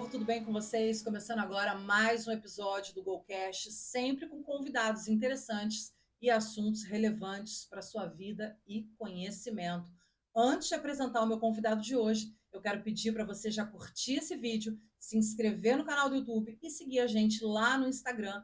povo, tudo bem com vocês? Começando agora mais um episódio do GoCast, sempre com convidados interessantes e assuntos relevantes para a sua vida e conhecimento. Antes de apresentar o meu convidado de hoje, eu quero pedir para você já curtir esse vídeo, se inscrever no canal do YouTube e seguir a gente lá no Instagram,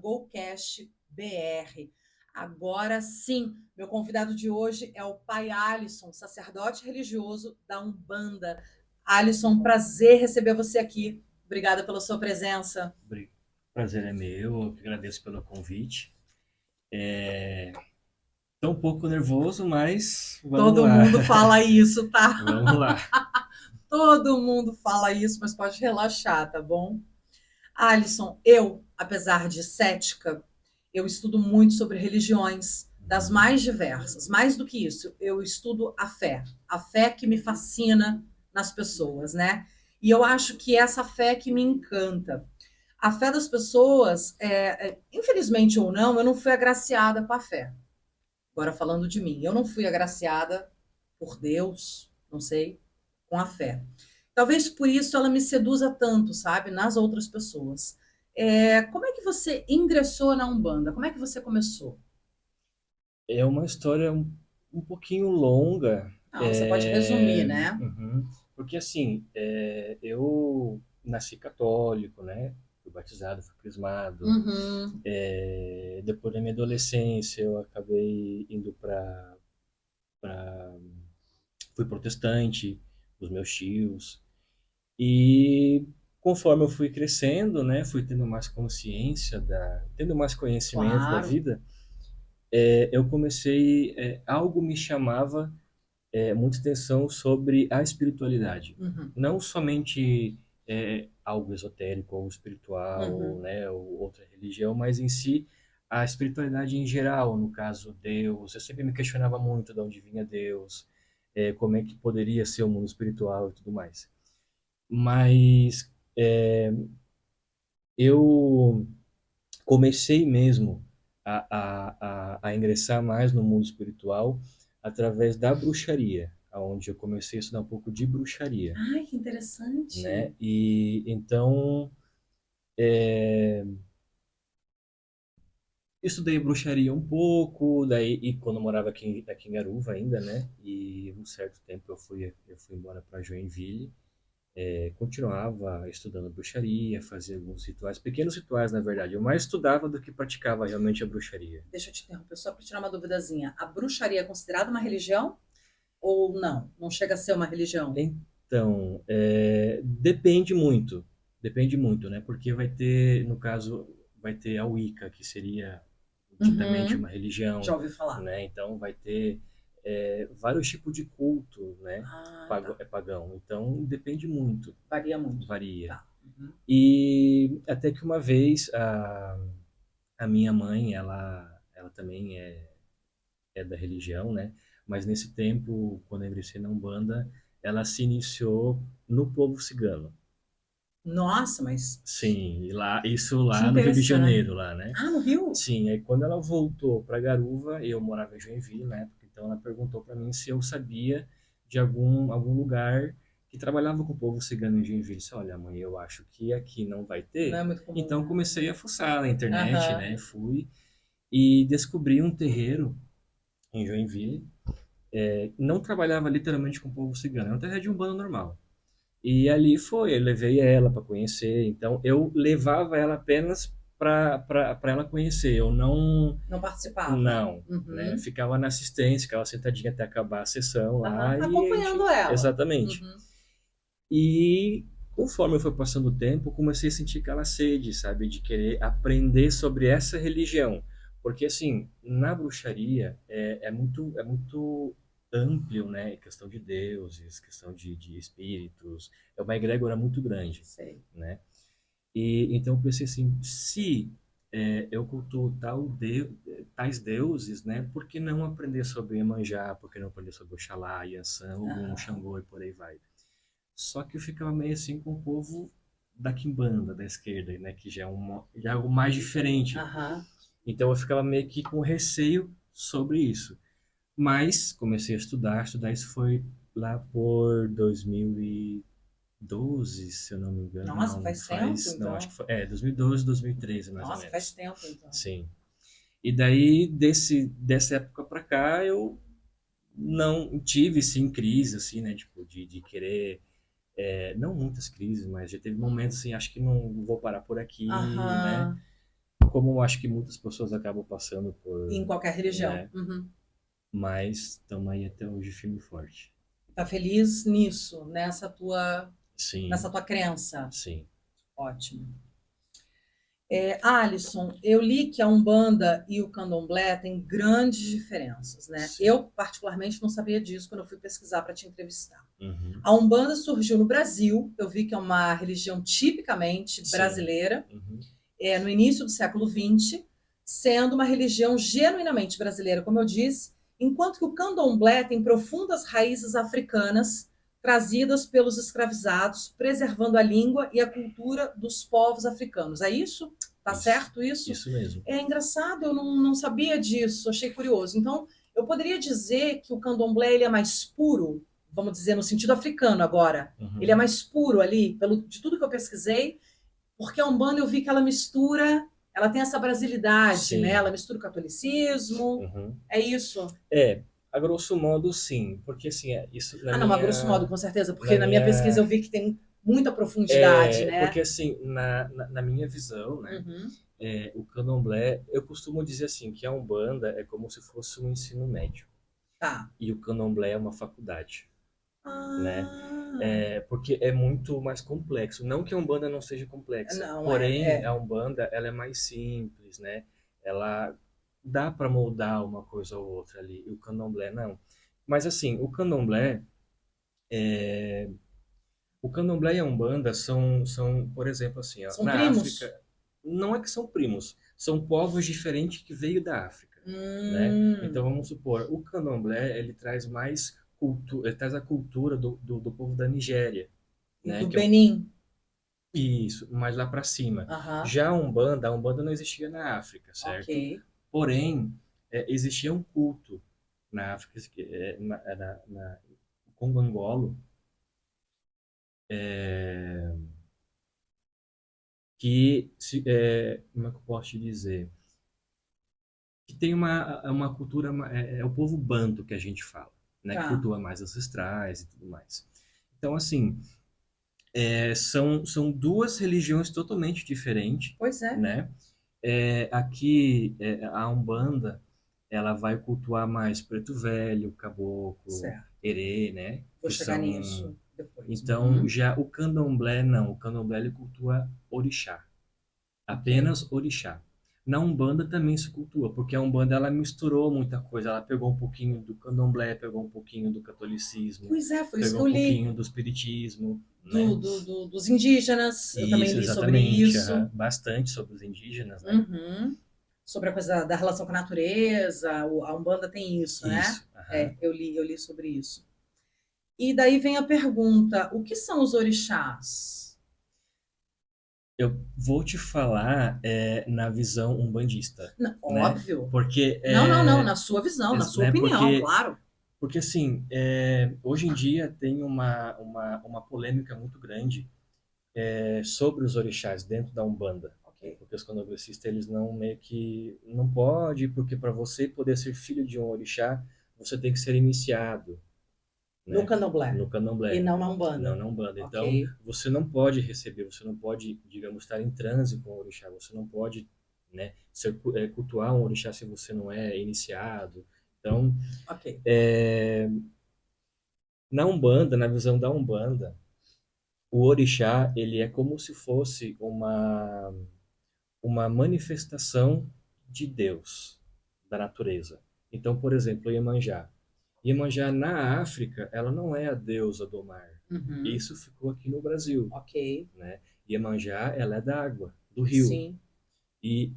@GoCastBR. Agora sim, meu convidado de hoje é o Pai Alisson, sacerdote religioso da Umbanda. Alisson, prazer receber você aqui. Obrigada pela sua presença. Prazer é meu, eu que agradeço pelo convite. Tô um pouco nervoso, mas vamos Todo lá. mundo fala isso, tá? Vamos lá. Todo mundo fala isso, mas pode relaxar, tá bom? Alisson, eu, apesar de cética, eu estudo muito sobre religiões das mais diversas. Mais do que isso, eu estudo a fé que me fascina nas pessoas, né? E eu acho que é essa fé que me encanta. A fé das pessoas, infelizmente ou não, eu não fui agraciada com a fé. Agora falando de mim, eu não fui agraciada por Deus, não sei, com a fé. Talvez por isso ela me seduza tanto, sabe, nas outras pessoas. Como é que você ingressou na Umbanda? Como é que você começou? É uma história um pouquinho longa, Não, você pode resumir, né? uhum, porque assim, eu nasci católico, né? Fui batizado, fui crismado. Uhum. Depois da minha adolescência, eu acabei indo fui protestante, os meus tios. E conforme eu fui crescendo, né, fui tendo mais consciência tendo mais conhecimento da Claro. vida, eu comecei, algo me chamava muita atenção sobre a espiritualidade, Uhum. não somente algo esotérico ou espiritual, Uhum. né, ou outra religião, mas em si a espiritualidade em geral, no caso Deus. Eu sempre me questionava muito de onde vinha Deus, como é que poderia ser o mundo espiritual e tudo mais. Mas eu comecei mesmo a ingressar mais no mundo espiritual através da bruxaria, onde eu comecei a estudar um pouco de bruxaria, Ai, que interessante. né? E então estudei bruxaria um pouco, daí e quando eu morava aqui em Garuva ainda, né? E um certo tempo eu fui embora para Joinville. Continuava estudando bruxaria, fazia alguns rituais, pequenos rituais, na verdade. Eu mais estudava do que praticava realmente a bruxaria. Deixa eu te interromper só para tirar uma duvidazinha. A bruxaria é considerada uma religião ou não? Não chega a ser uma religião? Então, depende muito, né? Porque vai ter, no caso, vai ter a Wicca, que seria ditamente Uhum. uma religião, Já ouvi falar. né? Então, vai ter vários tipos de culto, né? Ah, tá. Pagão. Então, depende muito, Varia muito. varia. Tá. Uhum. E até que uma vez a minha mãe, ela também é da religião, né? Mas nesse tempo, quando eu ingressei na Umbanda, ela se iniciou no povo cigano. Nossa, mas Sim, isso que lá no Rio de interessante. Janeiro, lá, né? Ah, no Rio? Sim, aí quando ela voltou para Garuva, eu morava em Joinville na época, então ela perguntou para mim se eu sabia de algum lugar que trabalhava com o povo cigano em Joinville. Eu disse, olha, mãe, eu acho que aqui não vai Não ter. é muito comum, Então né? comecei a fuçar na internet, Aham. né? Fui e descobri um terreiro em Joinville. Não trabalhava literalmente com o povo cigano, era um terreiro de umbanda normal. E ali foi, eu levei ela para conhecer, então eu levava ela apenas para ela conhecer, eu Não participava. não, né? Uhum. Ficava na assistência, ficava sentadinha até acabar a sessão Aham. lá e a Acompanhando gente, ela. exatamente. Uhum. E conforme eu fui passando o tempo, eu comecei a sentir aquela sede, sabe, de querer aprender sobre essa religião. Porque, assim, na bruxaria é muito amplo, né? Questão de deuses, questão de espíritos. É uma egrégora muito grande, Sei. né? E então eu pensei assim, se eu cultuo tais deuses, né? Por que não aprender sobre Iemanjá? Por que não aprender sobre Oxalá, Yansan, Ogum, Aham. Xangô e por aí vai? Só que eu ficava meio assim com o povo da Quimbanda, da esquerda, né? Que já é algo mais diferente. Aham. Então eu ficava meio que com receio sobre isso. Mas comecei a estudar, isso foi lá por 2013, 2012, se eu não me engano. Nossa, Não, faz tempo, faz. Não, acho então. que foi. 2012, 2013, mais ou Nossa, faz menos. tempo, então. Sim. E daí, dessa época pra cá, eu não tive, sim, crise, assim, né? Tipo, de querer. Não muitas crises, mas já teve momentos assim, acho que não vou parar por aqui, né? Aham. Como eu acho que muitas pessoas acabam passando Em por, qualquer religião. né? Uhum. Mas estamos aí até hoje firme e forte. Tá feliz nisso, nessa Sim, tua crença. sim, Ótimo. Alisson, eu li que a Umbanda e o Candomblé têm grandes diferenças, né? sim. Eu, particularmente, não sabia disso quando eu fui pesquisar para te entrevistar. Uhum, A Umbanda surgiu no Brasil, eu vi que é uma religião tipicamente sim. brasileira, Uhum, no início do século XX, sendo uma religião genuinamente brasileira, como eu disse, enquanto que o Candomblé tem profundas raízes africanas trazidas pelos escravizados, preservando a língua e a cultura dos povos africanos. É isso? Tá isso, certo isso? isso mesmo. É engraçado, eu não sabia disso, achei curioso. Então, eu poderia dizer que o Candomblé ele é mais puro, vamos dizer no sentido africano agora. Ele é Uhum, mais puro ali, de tudo que eu pesquisei, porque a Umbanda eu vi que ela mistura, ela tem essa brasilidade, né? sim. Ela mistura o catolicismo. Uhum. É isso. É, a grosso modo, sim. Porque assim, isso Ah, não, a grosso modo, com certeza, na porque na minha pesquisa minha eu vi que tem muita profundidade, porque né? assim, na minha visão, né? Uhum. O candomblé, eu costumo dizer assim, que a Umbanda é como se fosse um ensino médio Tá. e o candomblé é uma faculdade, né? Ah, Porque é muito mais complexo. Não que a Umbanda não seja complexa, não, porém a Umbanda ela é mais simples, né? Ela dá para moldar uma coisa ou outra ali, e o candomblé não. Mas assim, o candomblé e a Umbanda são, por exemplo, assim, ó, são na primos. África, não é que são primos, são povos diferentes que veio da África, né? Então Hum, vamos supor, o candomblé ele traz mais cultura, ele traz a cultura do povo da Nigéria, e né? do Que é Benin. isso, mais lá para cima. Aham, Já a Umbanda não existia na África, ok. certo? Porém, existia um culto na África, na Congo Angolo, como é que eu posso te dizer? Que tem uma cultura, é o povo banto que a gente fala, né? Que Tá. cultua mais ancestrais e tudo mais. Então, assim, são duas religiões totalmente diferentes, Pois é. né? Aqui, a Umbanda, ela vai cultuar mais Preto Velho, Caboclo, Certo. Herê, né? Vou Que chegar são... nisso depois. Então, Uhum. já o Candomblé, não. O Candomblé, ele cultua orixá. Ok. Apenas orixá. Na Umbanda também se cultua, porque a Umbanda ela misturou muita coisa. Ela pegou um pouquinho do candomblé, pegou um pouquinho do catolicismo, Pois é, foi isso que pegou eu um li. pouquinho do espiritismo, né? Dos indígenas, eu também Isso, li sobre exatamente. isso. Bastante sobre os indígenas, né? Uhum. Sobre a coisa da relação com a natureza, a Umbanda tem isso, né? Isso. Aham. Eu li sobre isso. E daí vem a pergunta: o que são os orixás? Eu vou te falar na visão umbandista, né? Óbvio. Porque, Não, na sua visão, na sua né? opinião, Porque claro. assim, hoje em dia tem uma polêmica muito grande sobre os orixás dentro da Umbanda, né? Ok. Porque os candomblecistas eles não meio que não pode, porque para você poder ser filho de um orixá, você tem que ser iniciado, No né? candomblé No e candomblé, não na não Umbanda. na Umbanda. Ok. Então, você não pode receber, você não pode, digamos, estar em transe com o orixá, você não pode, né, cultuar um orixá se você não é iniciado. Então, Ok. na Umbanda, na visão da Umbanda, o orixá, ele é como se fosse uma manifestação de Deus, da natureza. Então, por exemplo, Iemanjá. Iemanjá na África, ela não é a deusa do mar. Uhum. Isso ficou aqui no Brasil, Ok. né? Iemanjá, ela é da água, do rio. Sim. E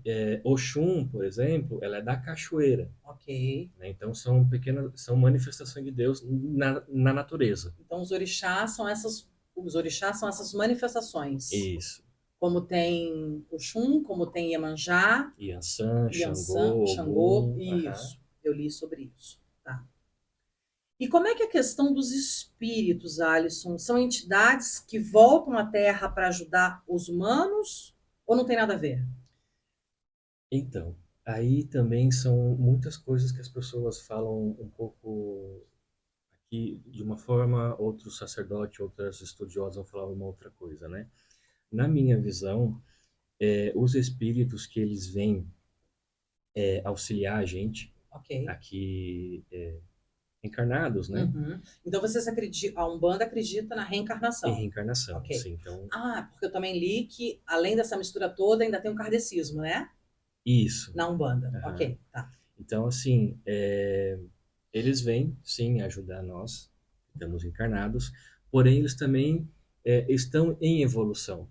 Oxum, por exemplo, ela é da cachoeira, Ok. né? Então são manifestações de Deus na natureza. Então, os orixás são essas manifestações. Isso. Como tem Oxum, como tem Iemanjá, Yansan, Yansan, Xangô, Xangô, Ogum, aham. isso. Eu li sobre isso. Tá. E como é que é a questão dos espíritos, Alisson? São entidades que voltam à Terra para ajudar os humanos ou não tem nada a ver? Então, aí também são muitas coisas que as pessoas falam um pouco aqui de uma forma, outros sacerdotes, outras estudiosas vão falar uma outra coisa, né? Na minha visão, os espíritos que eles vêm auxiliar a gente Ok. aqui encarnados, né? Uhum. Então vocês acreditam, a Umbanda acredita na Em reencarnação. reencarnação, Ok. sim. Então, Ah, porque eu também li que, além dessa mistura toda, ainda tem o kardecismo, né? isso. Na Umbanda. Aham. Ok, tá. Então, assim, eles vêm, sim, ajudar nós, que estamos encarnados, porém eles também estão em evolução,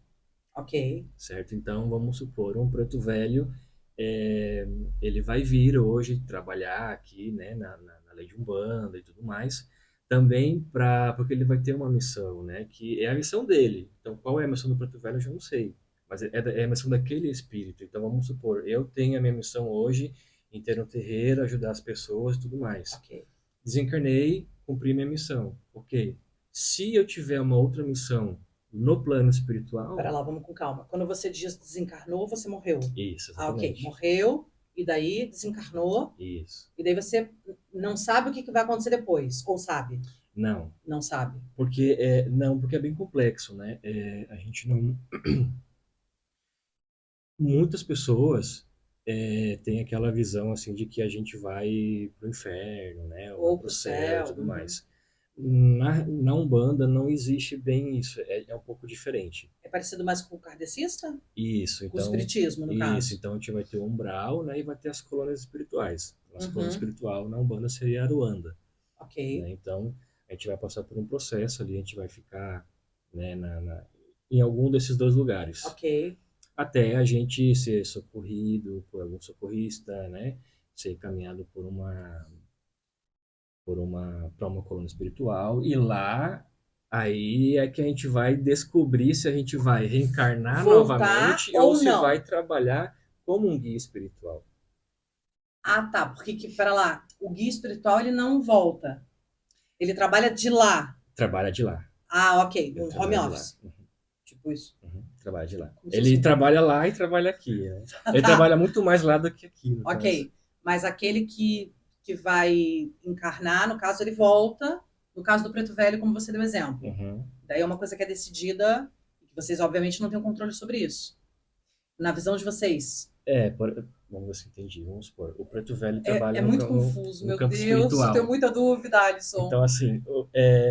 Ok. certo? Então, vamos supor, um preto velho, é, ele vai vir hoje trabalhar aqui, né, na lei de Umbanda e tudo mais, também porque ele vai ter uma missão, né, que é a missão dele. Então, qual é a missão do preto velho, eu já não sei, mas é a missão daquele espírito. Então, vamos supor, eu tenho a minha missão hoje em ter um terreiro, ajudar as pessoas e tudo mais. Ok. Desencarnei, cumpri minha missão. Ok. Se eu tiver uma outra missão no plano espiritual, Pera lá, vamos com calma. Quando você diz desencarnou, você morreu. isso, Ah, ok. exatamente. Morreu, e daí desencarnou, Isso. e daí você não sabe o que que vai acontecer depois. Ou sabe? Não, Não sabe. porque é bem complexo, né? A gente não. Muitas pessoas têm aquela visão assim de que a gente vai pro inferno, né? Ou vai Ou pro pro céu e céu. tudo Uhum. mais. Na Umbanda não existe bem isso, é um pouco diferente. É parecido mais com o kardecista? Isso, Com o então, espiritismo, no caso. a gente vai ter o umbral, né, e vai ter as colônias espirituais. As colônias Uhum. espiritual na Umbanda seria Aruanda, Ok. né? Então, a gente vai passar por um processo ali, a gente vai ficar, né, em algum desses dois lugares, Ok. até a gente ser socorrido por algum socorrista, né, ser caminhado para uma colônia espiritual e lá aí é que a gente vai descobrir se a gente vai reencarnar Voltar novamente ou ou se vai não. trabalhar como um guia espiritual. Ah, tá. Porque, pera lá, o guia espiritual ele não volta. Ele trabalha de lá. Trabalha de lá. Ah, ok. Ele Um home trabalha de lá. office. Tipo isso. Trabalha de lá. Como se fosse Ele um. trabalha lá e trabalha aqui, né? Ele Tá. trabalha muito mais lá do que aqui, no caso. Ok. Mas aquele que vai encarnar, no caso, ele volta. No caso do preto velho, como você deu exemplo. Uhum. Daí é uma coisa que é decidida, e que vocês, obviamente, não têm um controle sobre isso. Na visão de vocês. Vamos ver se entendi. Vamos supor, o preto velho É trabalha muito confuso, no meu campo Deus. Eu tenho espiritual. muita dúvida, Alisson. Então, assim,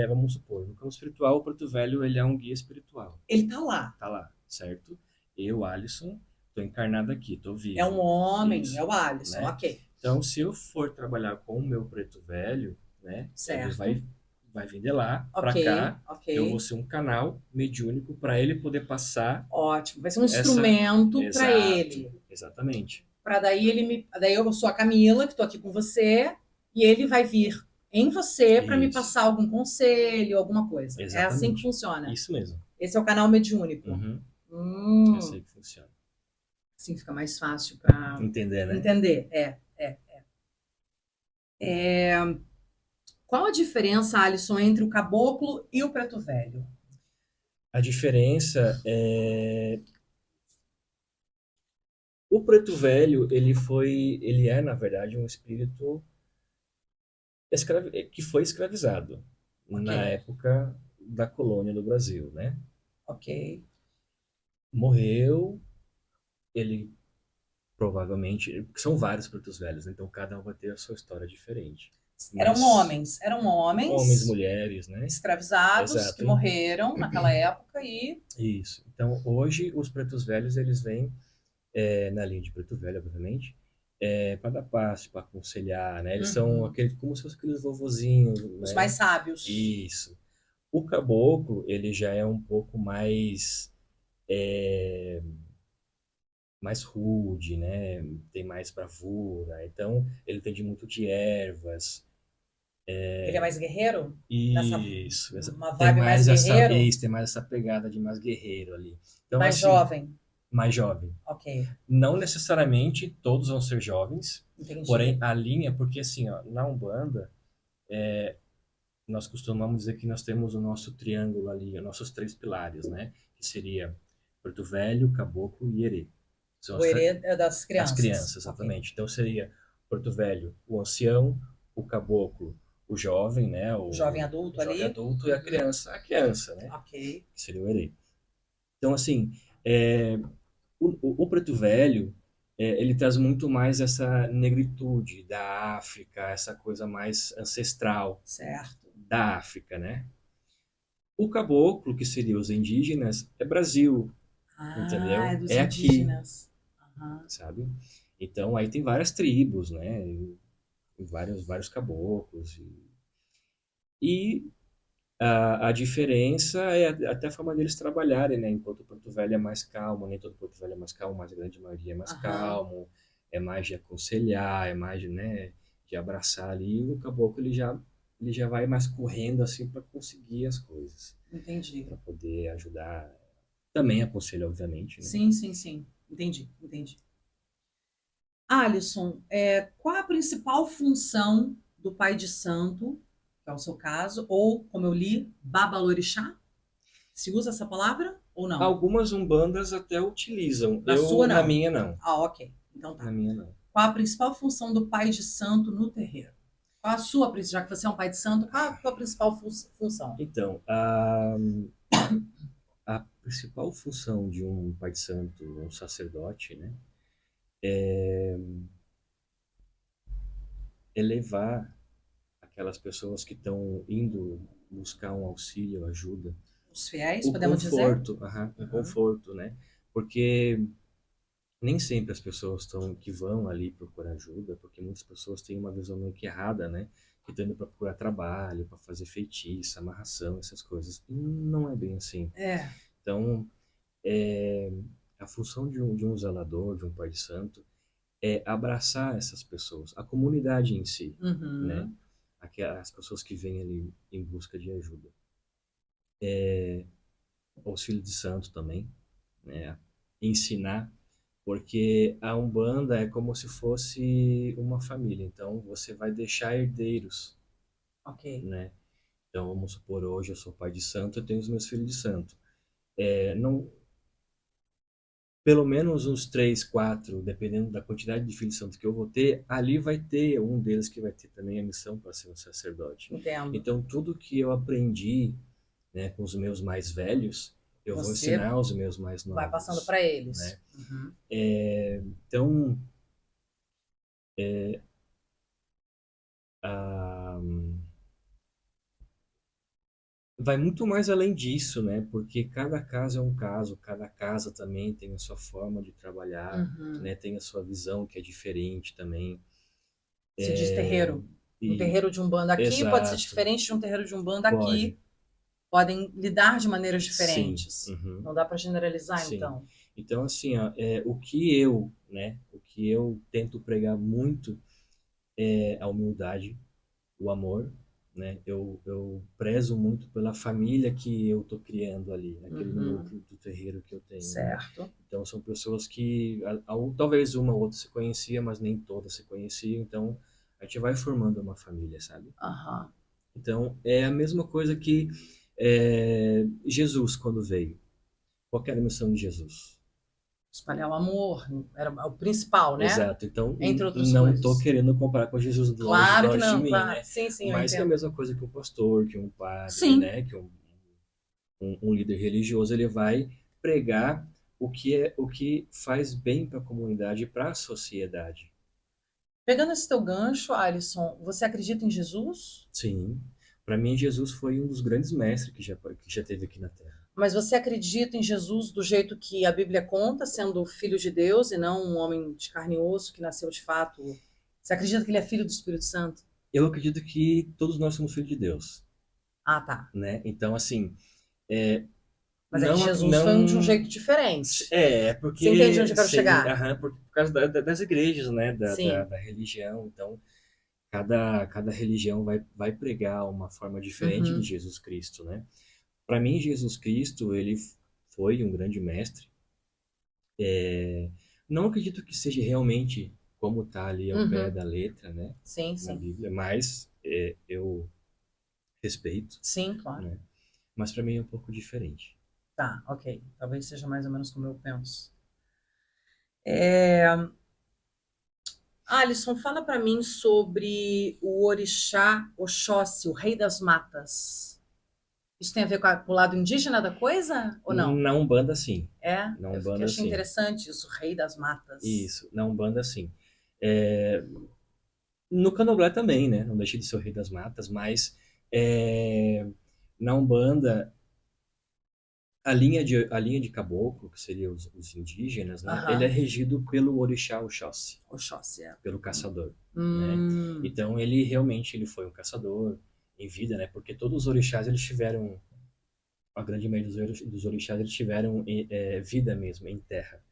vamos supor, no campo espiritual, o Preto Velho, ele é um guia espiritual. Ele tá lá. Tá lá, certo? Eu, Alisson, tô encarnado aqui, tô É um vivo. homem, é Isso, o Alisson. né? Ok. Então, se eu for trabalhar com o meu Preto Velho, né, ele Certo. vai vir de lá Ok, para cá, ok. eu vou ser um canal mediúnico para ele poder passar Ótimo. Vai ser um essa... instrumento para Exato, ele. exatamente. Para daí daí eu sou a Camila, que estou aqui com você, e ele vai vir em você para me Isso, passar algum conselho, alguma coisa. É assim que exatamente. funciona. Isso mesmo. Esse é o canal mediúnico. Uhum. É Hum, assim que funciona. assim fica mais fácil para Entender, né? entender. Qual a diferença, Alisson, entre o caboclo e o preto velho? A diferença é o preto velho, ele é na verdade um espírito que foi escravizado Ok, na época da colônia do Brasil, né? ok. Morreu, ele provavelmente, são vários pretos velhos, então cada um vai ter a sua história diferente. Mas Eram homens, homens mulheres, né? escravizados que Exato, hein? morreram naquela época e Isso. Então hoje os pretos velhos eles vêm na linha de preto velho, obviamente, para dar passo, para aconselhar, né? Eles são uhum, como se fossem aqueles vovozinhos, os mais né? sábios. Isso. O caboclo, ele já é um pouco é, mais rude, né? Tem mais bravura. Então, ele entende muito de ervas. Ele é mais guerreiro? Nessa Isso. uma vibe mais guerreiro? Tem mais essa pegada de mais guerreiro ali. Então, Mais assim, jovem? mais jovem. Ok, Não necessariamente todos vão ser jovens, entendi. porém a linha, porque assim, ó, na Umbanda, nós costumamos dizer que nós temos o nosso triângulo ali, os nossos três pilares, né? Que seria Preto Velho, Caboclo e Herê. São O herê é das as crianças. crianças, Ok. exatamente. Então seria Preto Velho, o ancião, o caboclo, o jovem, né? O jovem O adulto jovem ali. adulto e Uhum. a criança, né? Ok. Que seria o herê. Então, assim, é, o Preto Velho, ele traz muito mais essa negritude da África, essa coisa mais ancestral Certo. da África, né? O caboclo, que seria os indígenas, é Brasil, Ah, é entendeu? dos É aqui, indígenas. Aham. sabe? Então, aí tem várias tribos, né? Vários caboclos. E a diferença é até a forma deles trabalharem, né? Enquanto o Porto Velho é mais calmo, nem todo Porto Velho é mais calmo, mas a grande maioria é mais Aham. calmo, é mais de aconselhar, é mais de, né, de abraçar ali. O caboclo ele já vai mais correndo assim para conseguir as coisas, Entendi. para poder ajudar. Também aconselho, obviamente, né? Sim, sim, sim. Entendi, entendi. Alisson, qual a principal função do pai de santo, que é o seu caso, ou, como eu li, babalorixá? Se usa essa palavra ou não? Algumas umbandas até utilizam. Na sua, Na não. minha não. Ah, ok. Então Na tá. minha não. Qual a principal função do pai de santo no terreiro? Qual a sua, já que você é um pai de santo, qual a tua principal função? Então, a principal função de um pai de santo, um sacerdote, né, é levar aquelas pessoas que estão indo buscar um auxílio, ajuda, Os fiéis, o podemos dizer? conforto, aham, um Uhum. conforto, né? Porque nem sempre as pessoas que vão ali procurar ajuda, porque muitas pessoas têm uma visão meio que errada, né? Que estão indo para procurar trabalho, para fazer feitiço, amarração, essas coisas. E não é bem assim. É. Então, é, a função de um zelador, de um pai de santo, é abraçar essas pessoas, a comunidade em si, né? Uhum. As pessoas que vêm ali em busca de ajuda. Os filhos de santo também, né? Ensinar, porque a Umbanda é como se fosse uma família, então você vai deixar herdeiros, Ok. né? Então vamos supor, hoje eu sou pai de santo, eu tenho os meus filhos de santo. Não, pelo menos uns três, quatro, dependendo da quantidade de filhos de santo que eu vou ter, ali vai ter um deles que vai ter também a missão para ser um sacerdote. Entendo. Então, tudo que eu aprendi, né, com os meus mais velhos, eu vou Você ensinar aos meus mais vai passando novos, para eles. né? Uhum. Então, ah, vai muito mais além disso, né? Porque cada caso é um caso, cada casa também tem a sua forma de trabalhar, Uhum. né? Tem a sua visão que é diferente também. Se diz terreiro. Um E terreiro de Umbanda aqui pode ser exato, diferente de um terreiro de Umbanda pode. aqui. Podem lidar de maneiras Sim, diferentes. uhum, Não dá para generalizar, sim. então. Então, assim, ó, o que eu, né, o que eu tento pregar muito é a humildade, o amor, né? Eu prezo muito pela família que eu tô criando ali, naquele Uhum. núcleo do terreiro que eu tenho, né? Certo. Então, são pessoas que, talvez uma ou outra se conhecia, mas nem todas se conheciam, então a gente vai formando uma família, sabe? Aham. Então, é a mesma coisa que Jesus, quando veio. Qual que era a missão de Jesus? Espalhar o amor era o principal, né? Exato. Então, Entre outras não estou coisas. querendo comparar com Jesus Claro que longe de não, mim, claro. né? Sim, sim, eu Mas é a entendo. mesma coisa que um pastor, que um padre, Sim. né? Que um líder religioso, ele vai pregar o que faz bem para a comunidade e para a sociedade. Pegando esse teu gancho, Alisson, você acredita em Jesus? Sim. Para mim, Jesus foi um dos grandes mestres que já teve aqui na Terra. Mas você acredita em Jesus do jeito que a Bíblia conta, sendo filho de Deus e não um homem de carne e osso que nasceu de fato? Você acredita que ele é filho do Espírito Santo? Eu acredito que todos nós somos filhos de Deus, Ah, tá. né? Então, assim, é, Mas é que não, Jesus foi de um não jeito diferente. Você entende onde porque eu quero sim, chegar? aham, por causa das igrejas, né, Sim. da religião. Então, cada religião vai pregar uma forma diferente de Uhum. Jesus Cristo, né? Para mim, Jesus Cristo, ele foi um grande mestre. Não acredito que seja realmente como está ali ao pé Uhum. da letra, né, Sim, na sim. Bíblia, mas eu respeito, Sim, claro. né? Mas para mim é um pouco diferente. Tá, ok. Talvez seja mais ou menos como eu penso. Alisson, fala para mim sobre o orixá Oxóssi, o rei das matas. Isso tem a ver com o lado indígena da coisa ou não? Na Umbanda, sim. É, Na eu Umbanda, achei sim. interessante isso, rei das matas. Isso, na Umbanda, sim. É, no Candomblé também, né? Não deixa de ser o rei das matas, mas é, na Umbanda, a linha de caboclo, que seriam os indígenas, né? Ele é Aham, regido pelo orixá Oxóssi, Oxóssi, é. pelo caçador, né? Hum, Então, ele realmente ele foi um caçador em vida, né? Porque todos os orixás, eles tiveram, a grande maioria dos orixás, eles tiveram vida mesmo, em terra.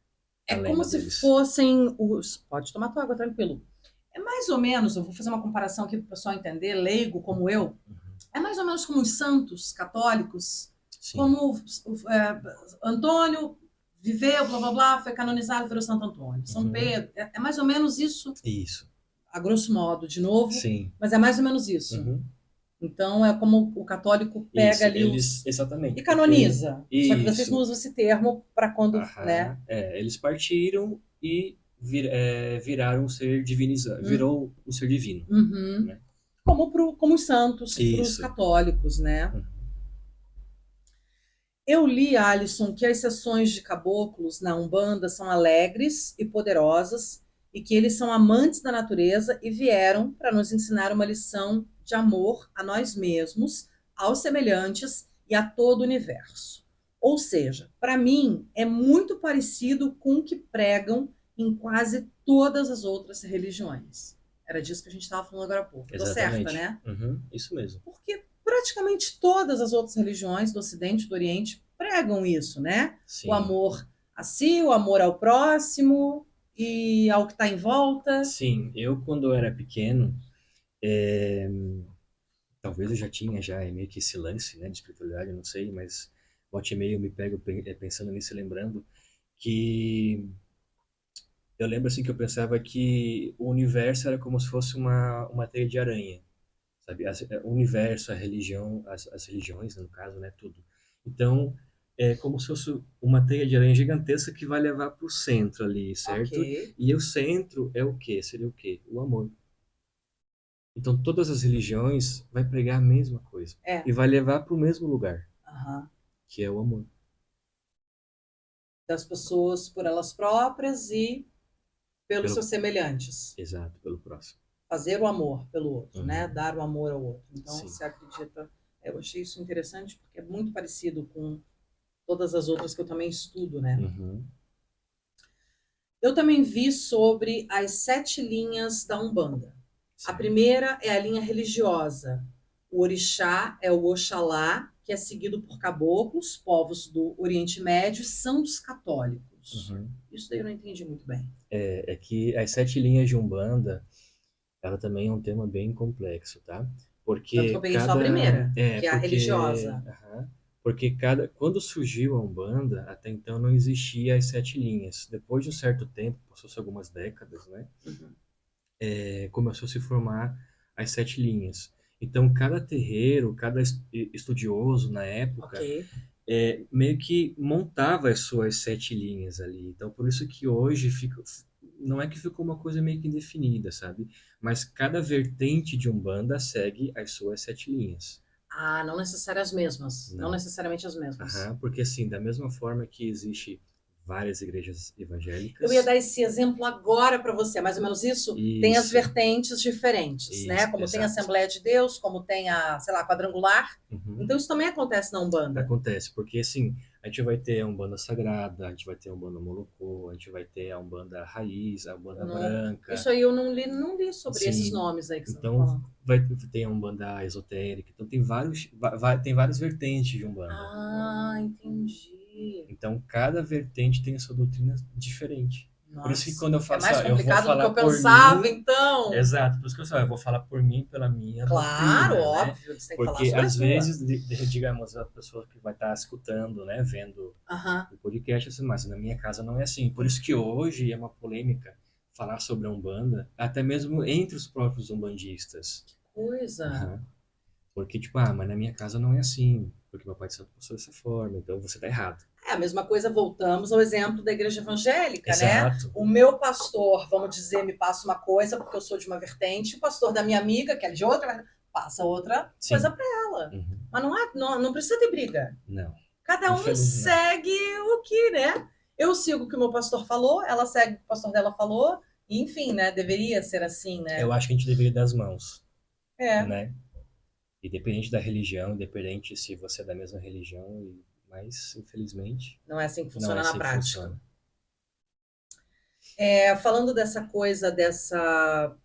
A é como lenda se deles. fossem os. Pode tomar tua água tranquilo. É mais ou menos, eu vou fazer uma comparação aqui para o pessoal entender, leigo como eu. Uhum. É mais ou menos como os santos católicos, Sim, como Antônio viveu, blá blá blá, foi canonizado, virou Santo Antônio. São uhum. Pedro, é mais ou menos isso, Isso, a grosso modo, de novo, sim. mas é mais ou menos isso. Uhum. Então é como o católico pega Isso, ali eles, os exatamente, e porque canoniza. Só que vocês não isso, usam esse termo para quando, né? aham, eles partiram e viraram um ser divinizado, virou um ser divino, Uhum. né? Como os santos para os Isso. católicos, né? Uhum. Eu li, Alisson, que as sessões de caboclos na Umbanda são alegres e poderosas e que eles são amantes da natureza e vieram para nos ensinar uma lição de amor a nós mesmos, aos semelhantes e a todo o universo. Ou seja, para mim é muito parecido com o que pregam em quase todas as outras religiões. Era disso que a gente estava falando agora há pouco. Tô certa, Exatamente. né? Uhum. Isso mesmo. Porque praticamente todas as outras religiões do Ocidente e do Oriente pregam isso, né? O Sim. amor a si, o amor ao próximo e ao que está em volta. Sim, eu quando era pequeno, é, talvez eu já tinha já meio que esse lance, né, de espiritualidade, eu não sei, mas volta e meia eu me pego pensando nisso e lembrando que eu lembro assim que eu pensava que o universo era como se fosse uma teia de aranha, sabe? O universo, a religião, as religiões, no caso, né, tudo. Então, é como se fosse uma teia de aranha gigantesca que vai levar para o centro ali, Ok. certo? E o centro é o quê? Seria o quê? O amor. Então, todas as religiões vai pregar a mesma coisa É. e vai levar para o mesmo lugar, Aham. que é o amor. Das pessoas por elas próprias e pelos Pelo, seus semelhantes. exato, pelo próximo. Fazer o amor pelo outro, né? Uhum. Dar o amor ao outro. Então, Sim. você acredita. Eu achei isso interessante porque é muito parecido com todas as outras que eu também estudo, né? Uhum. Eu também vi sobre as 7 linhas da Umbanda. A Sim. primeira é a linha religiosa. O orixá é o Oxalá, que é seguido por caboclos, povos do Oriente Médio, e santos católicos. Uhum. Isso daí eu não entendi muito bem. É que as 7 linhas de Umbanda, ela também é um tema bem complexo, tá? Tanto que eu Porque peguei só a cada, primeira, que é a religiosa. porque quando surgiu a Umbanda, até então não existia as 7 linhas. Depois de um certo tempo, passou-se algumas décadas, né? Uhum. Começou a se formar as 7 linhas. Então, cada terreiro, cada estudioso na Ok. época, meio que montava as suas 7 linhas ali. Então, por isso que hoje não é que ficou uma coisa meio que indefinida, sabe? Mas cada vertente de Umbanda segue as suas 7 linhas. Ah, não necessariamente as mesmas. Não Não. necessariamente as mesmas. Aham, porque assim, da mesma forma que existe várias igrejas Eu ia evangélicas, dar esse exemplo agora para você, mais ou menos isso. Tem as isso, vertentes diferentes, né? isso, Como tem a exato. Assembleia de Deus, como tem a, sei lá, quadrangular. Uhum. Então isso também acontece na Umbanda. Acontece, porque assim, a gente vai ter a Umbanda Sagrada, a gente vai ter a Umbanda Molocô, a gente vai ter a Umbanda Raiz, a Eu Umbanda não, Branca, isso aí eu não li sobre esses sim. nomes aí que você está Então, falando. tem a Umbanda Esotérica, então tem várias vertentes de Umbanda. Ah, entendi. Então, cada vertente tem a sua doutrina diferente. Por isso que Nossa, quando eu é falo assim, mais ó, eu vou complicado do que falar eu por pensava, mim, então. exato, por isso que eu vou falar por mim, pela minha Claro, doutrina, né? óbvio, você tem que falar Porque sobre a às tua. vezes, digamos, a pessoa que vai estar escutando, né, vendo Aham, o podcast, assim, mas na minha casa não é assim. Por isso que hoje é uma polêmica falar sobre a Umbanda, até mesmo entre os próprios umbandistas. coisa. Aham. Porque, tipo, ah, mas na minha casa não é assim, porque meu pai de santo passou dessa forma, então você tá errado. É a mesma coisa, voltamos ao exemplo da igreja evangélica, né? Exato. O meu pastor, vamos dizer, me passa uma coisa porque eu sou de uma vertente, o pastor da minha amiga, que é de outra, passa outra coisa Sim. para ela. Uhum. Mas não precisa ter briga. Não. Cada um Infelizmente, não. segue o que, né? Eu sigo o que o meu pastor falou, ela segue o que o pastor dela falou, e, enfim, né? Deveria ser assim, Eu né? acho que a gente deveria dar as mãos, É, né? Independente da religião, independente se você é da mesma religião, mas infelizmente não é assim que não é funciona na assim que prática. funciona. Falando dessa coisa, dessa.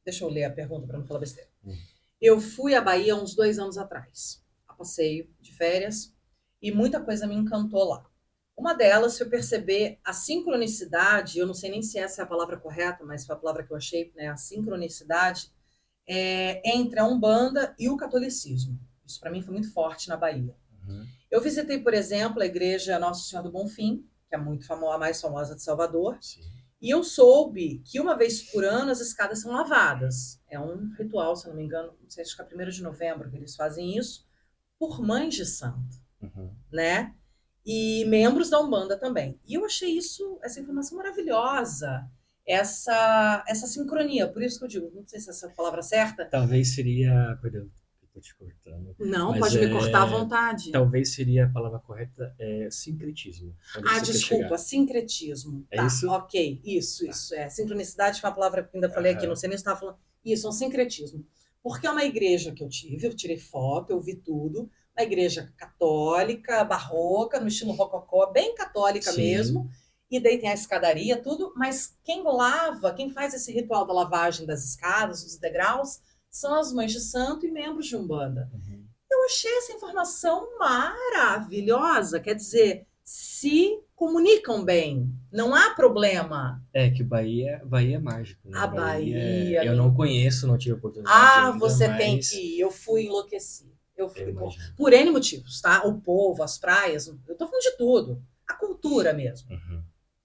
Deixa eu ler a pergunta para não falar besteira. Hum. Eu fui à Bahia uns 2 anos atrás, a passeio de férias, e muita coisa me encantou lá. Uma delas foi perceber a sincronicidade, eu não sei nem se essa é a palavra correta, mas foi a palavra que eu achei, né? A sincronicidade entre a Umbanda e o catolicismo. Isso para mim foi muito forte na Bahia. Uhum. Eu visitei, por exemplo, a igreja Nossa Senhora do Bonfim, que é muito famosa, a mais famosa de Salvador, Sim. e eu soube que uma vez por ano as escadas são lavadas. É um ritual, se eu não me engano, não sei, acho que é 1º de novembro que eles fazem isso, por mães de santo, Uhum. né? E membros da Umbanda também. E eu achei essa informação maravilhosa, essa sincronia. Por isso que eu digo, não sei se essa é a palavra certa. Talvez seria, perdão, eu tô te cortando, Não, mas pode me cortar à vontade. talvez seria a palavra correta, sincretismo. Onde você quer Desculpa, chegar? sincretismo. É Tá, isso? ok. Isso, Tá. isso. Sincronicidade foi uma palavra que eu ainda falei aqui, não Aham. sei nem se estava falando. Isso, é um sincretismo. Porque é uma igreja que eu tirei foto, eu vi tudo. Uma igreja católica, barroca, no estilo rococó, bem católica Sim, mesmo. E daí tem a escadaria, tudo. Mas quem lava, quem faz esse ritual da lavagem das escadas, dos degraus, são as mães de santo e membros de Umbanda. uhum. Eu achei essa informação maravilhosa. Quer dizer, se comunicam bem, não há problema. É que Bahia é mágico, né? A Bahia, Eu não conheço, não tive oportunidade ainda, você tem que mas ir. Eu fui enlouqueci. Eu eu fui imagino. por N motivos, tá? O povo, as praias, eu tô falando de tudo. A cultura mesmo. Uhum.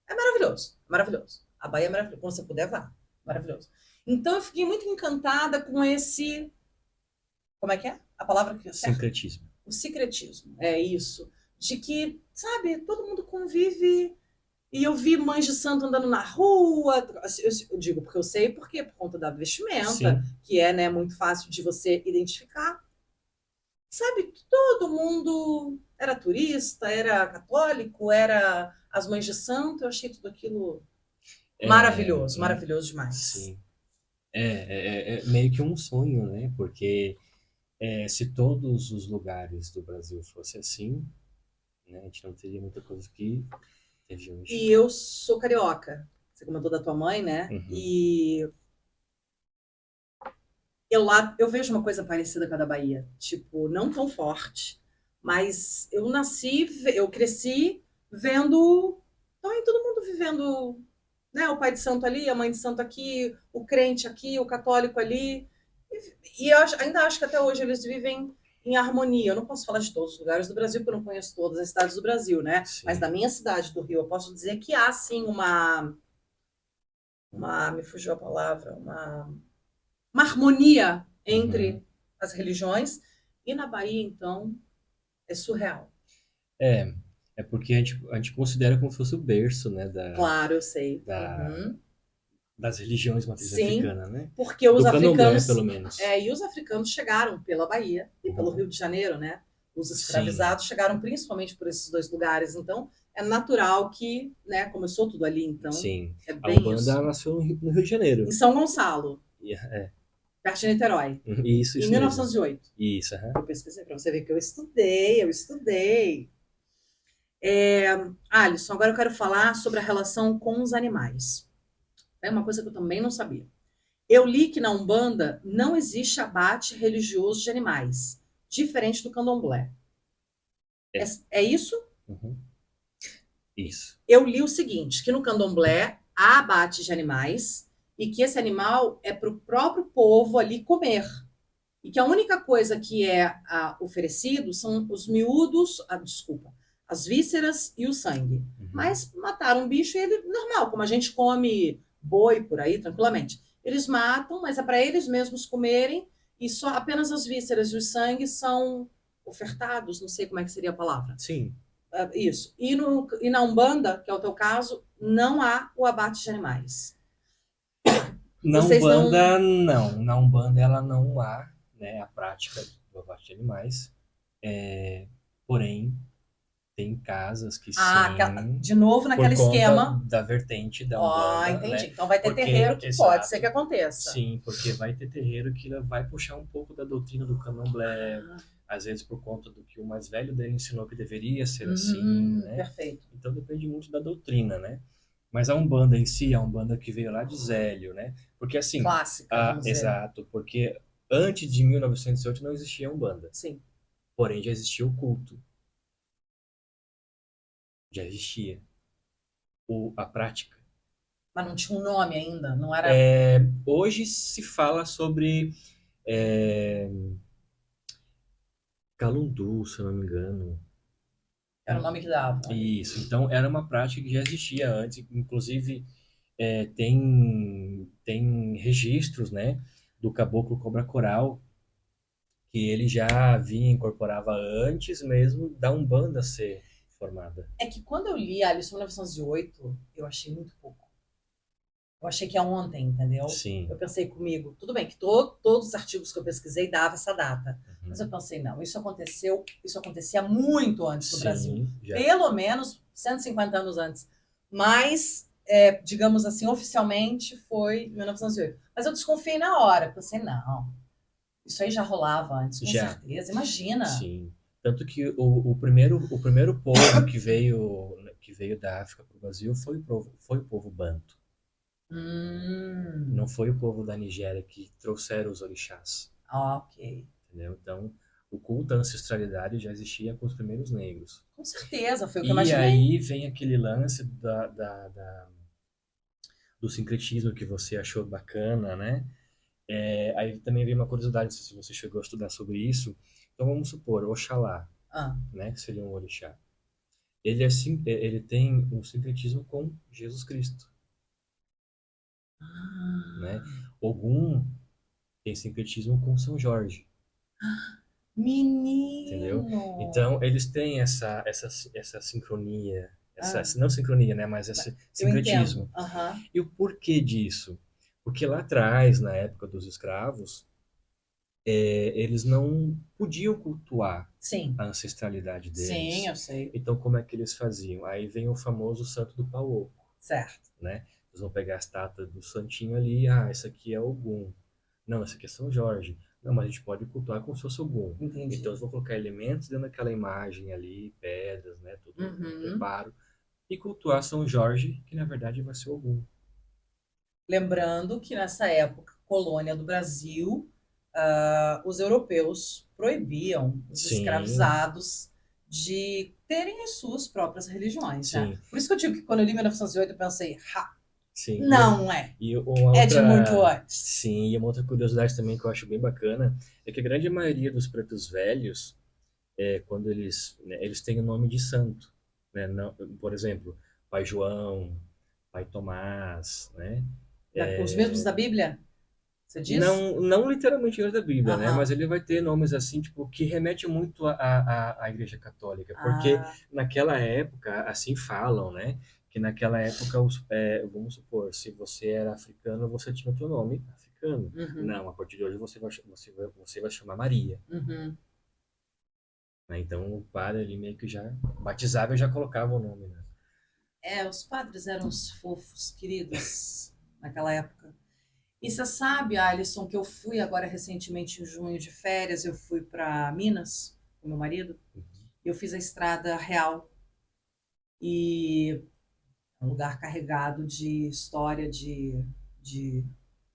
É maravilhoso, maravilhoso. A Bahia é maravilhoso. Quando você puder, vá. Maravilhoso. Então eu fiquei muito encantada com esse. Como é que é? A palavra que é certa? Sincretismo. O secretismo, é isso. De que, sabe, todo mundo convive. E eu vi mães de santo andando na rua. Eu digo porque eu sei, porque por conta da vestimenta, Sim. que é, né, muito fácil de você identificar. Sabe, todo mundo era turista, era católico, era as mães de santo. Eu achei tudo aquilo maravilhoso, maravilhoso demais. Sim. É meio que um sonho, né? Porque se todos os lugares do Brasil fossem assim, né, a gente não teria muita coisa que teve hoje. E eu sou carioca. Você comentou da tua mãe, né? Uhum. E eu vejo uma coisa parecida com a da Bahia. Tipo, não tão forte, mas eu cresci vendo também todo mundo vivendo, né? O pai de santo ali, a mãe de santo aqui, o crente aqui, o católico ali. E eu ainda acho que até hoje eles vivem em harmonia. Eu não posso falar de todos os lugares do Brasil, porque eu não conheço todas as cidades do Brasil, né? Mas Sim. da minha cidade, do Rio, eu posso dizer que há sim me fugiu a palavra, uma harmonia Uhum. entre as religiões. E na Bahia, então, é surreal. É, é porque a gente considera como se fosse o berço, né, Claro, eu sei. da, Uhum. das religiões matriz Sim, africana, né? porque os Do candomblé, africanos, pelo menos. e os africanos chegaram pela Bahia e pelo Uhum. Rio de Janeiro, né? Os Sim, escravizados chegaram principalmente por esses dois lugares. Então, é natural que, né, começou tudo ali. Então, sim. é A bem Umbanda isso. nasceu no Rio de Em Janeiro. São Gonçalo, É, perto de Niterói, em isso mesmo. 1908. Isso, aham. Eu pesquisei para você ver que eu estudei, eu estudei. Alisson, agora eu quero falar sobre a relação com os animais. É uma coisa que eu também não sabia. Eu li que na Umbanda não existe abate religioso de animais, diferente do candomblé. É, É. é isso? Uhum. Isso. Eu li o seguinte, que no candomblé há abate de animais e que esse animal é para o próprio povo ali comer. E que a única coisa que é oferecido são os miúdos, desculpa, as vísceras e o sangue. Uhum. Mas mataram um bicho e ele, normal, como a gente come boi por aí tranquilamente. Eles matam, mas é para eles mesmos comerem e só apenas as vísceras e o sangue são ofertados, não sei como é que seria a palavra. Sim. Isso. E na Umbanda, que é o teu caso, não há o abate de animais. Na Vocês não. Umbanda, não. Na Umbanda, ela não há, né, a prática do abate de animais. Porém, tem casas que sim, De novo por naquele conta esquema. da vertente da Ó, Umbanda, entendi. né? Então vai ter Porque, terreiro que pode ser que exato, aconteça. sim, porque vai ter terreiro que vai puxar um pouco da doutrina do candomblé, Ah, às vezes por conta do que o mais velho dele ensinou que deveria ser assim, né? perfeito. Então depende muito da doutrina, né? Mas a Umbanda em si, a Umbanda que veio lá de Zélio, né? Porque assim, Clássica, vamos dizer. exato, porque antes de 1908 não existia a Umbanda, Sim. porém já existia o culto, já existia a prática. Mas não tinha um nome ainda, não era. Hoje se fala sobre é, Calundu, se eu não me engano. Era o nome que davam ali. Isso, então era uma prática que já existia antes, inclusive tem registros, né, do caboclo cobra coral, que ele já vinha, incorporava antes mesmo da Umbanda ser formada. É que quando eu li a Alice em 1908, eu achei muito pouco. Eu achei que é ontem, entendeu? Sim. Eu pensei comigo, tudo bem que todos os artigos que eu pesquisei davam essa data. Mas eu pensei, não, isso acontecia muito antes no Brasil. Sim, já. Pelo menos 150 anos antes. Mas, digamos assim, oficialmente foi 1908. Mas eu desconfiei na hora. Pensei, não, isso aí já rolava antes, com Já. certeza. Imagina. Sim. Tanto que o primeiro povo que veio da África para o Brasil foi o povo Banto. Não foi o povo da Nigéria que trouxeram os orixás. Ok. Entendeu? Então, o culto à ancestralidade já existia com os primeiros negros. Com certeza, foi o que eu E imaginei. aí vem aquele lance do sincretismo que você achou bacana, né? Aí também vem uma curiosidade, não sei se você chegou a estudar sobre isso. Então vamos supor, Oxalá, Ah. né, que seria um orixá. Ele tem um sincretismo com Jesus Cristo, né? Ogum tem sincretismo com São Jorge, entendeu? Menino! Então eles têm essa sincronia, essa Ah, não sincronia, né, mas esse eu entendo. sincretismo. Aham. E o porquê disso? Porque lá atrás, na época dos escravos, eles não podiam cultuar Sim. a ancestralidade Sim, deles. eu sei. Então, como é que eles faziam? Aí vem o famoso Santo do Pau Oco, Certo. né? Eles vão pegar a estátua do santinho ali, esse aqui é Ogum. Não, esse aqui é São Jorge. Não, mas a gente pode cultuar como se fosse Ogum. Então, Entendi. eles vão colocar elementos dentro daquela imagem ali, pedras, né? Tudo um Uhum. preparo. E cultuar São Jorge, que na verdade vai ser Ogum. Lembrando que nessa época, colônia do Brasil, os europeus proibiam os Sim, escravizados de terem as suas próprias religiões, né? sim, Por isso que eu digo que quando eu li 1908, eu pensei, sim. não é. E uma É de muito outra, antes. sim, e uma outra curiosidade também que eu acho bem bacana é que a grande maioria dos pretos velhos, quando eles têm o nome de santo, né? Não, por exemplo, Pai João, Pai Tomás, né? Os mesmos da Bíblia, você diz? Não, não literalmente da Bíblia, né? Mas Aham. ele vai ter nomes assim, tipo, que remete muito à Igreja Católica, porque Ah, naquela época, assim falam, né? Que naquela época, vamos supor, se você era africano, você tinha o teu nome africano. uhum, Não, a partir de hoje você vai chamar Maria, uhum. né? Então o padre ali meio que já batizava e já colocava o nome, né? Os padres eram os fofos, queridos, naquela época. E você sabe, Alisson, que eu fui agora recentemente em junho de férias, eu fui para Minas com meu marido, e eu fiz a Estrada Real, e é um lugar carregado de história de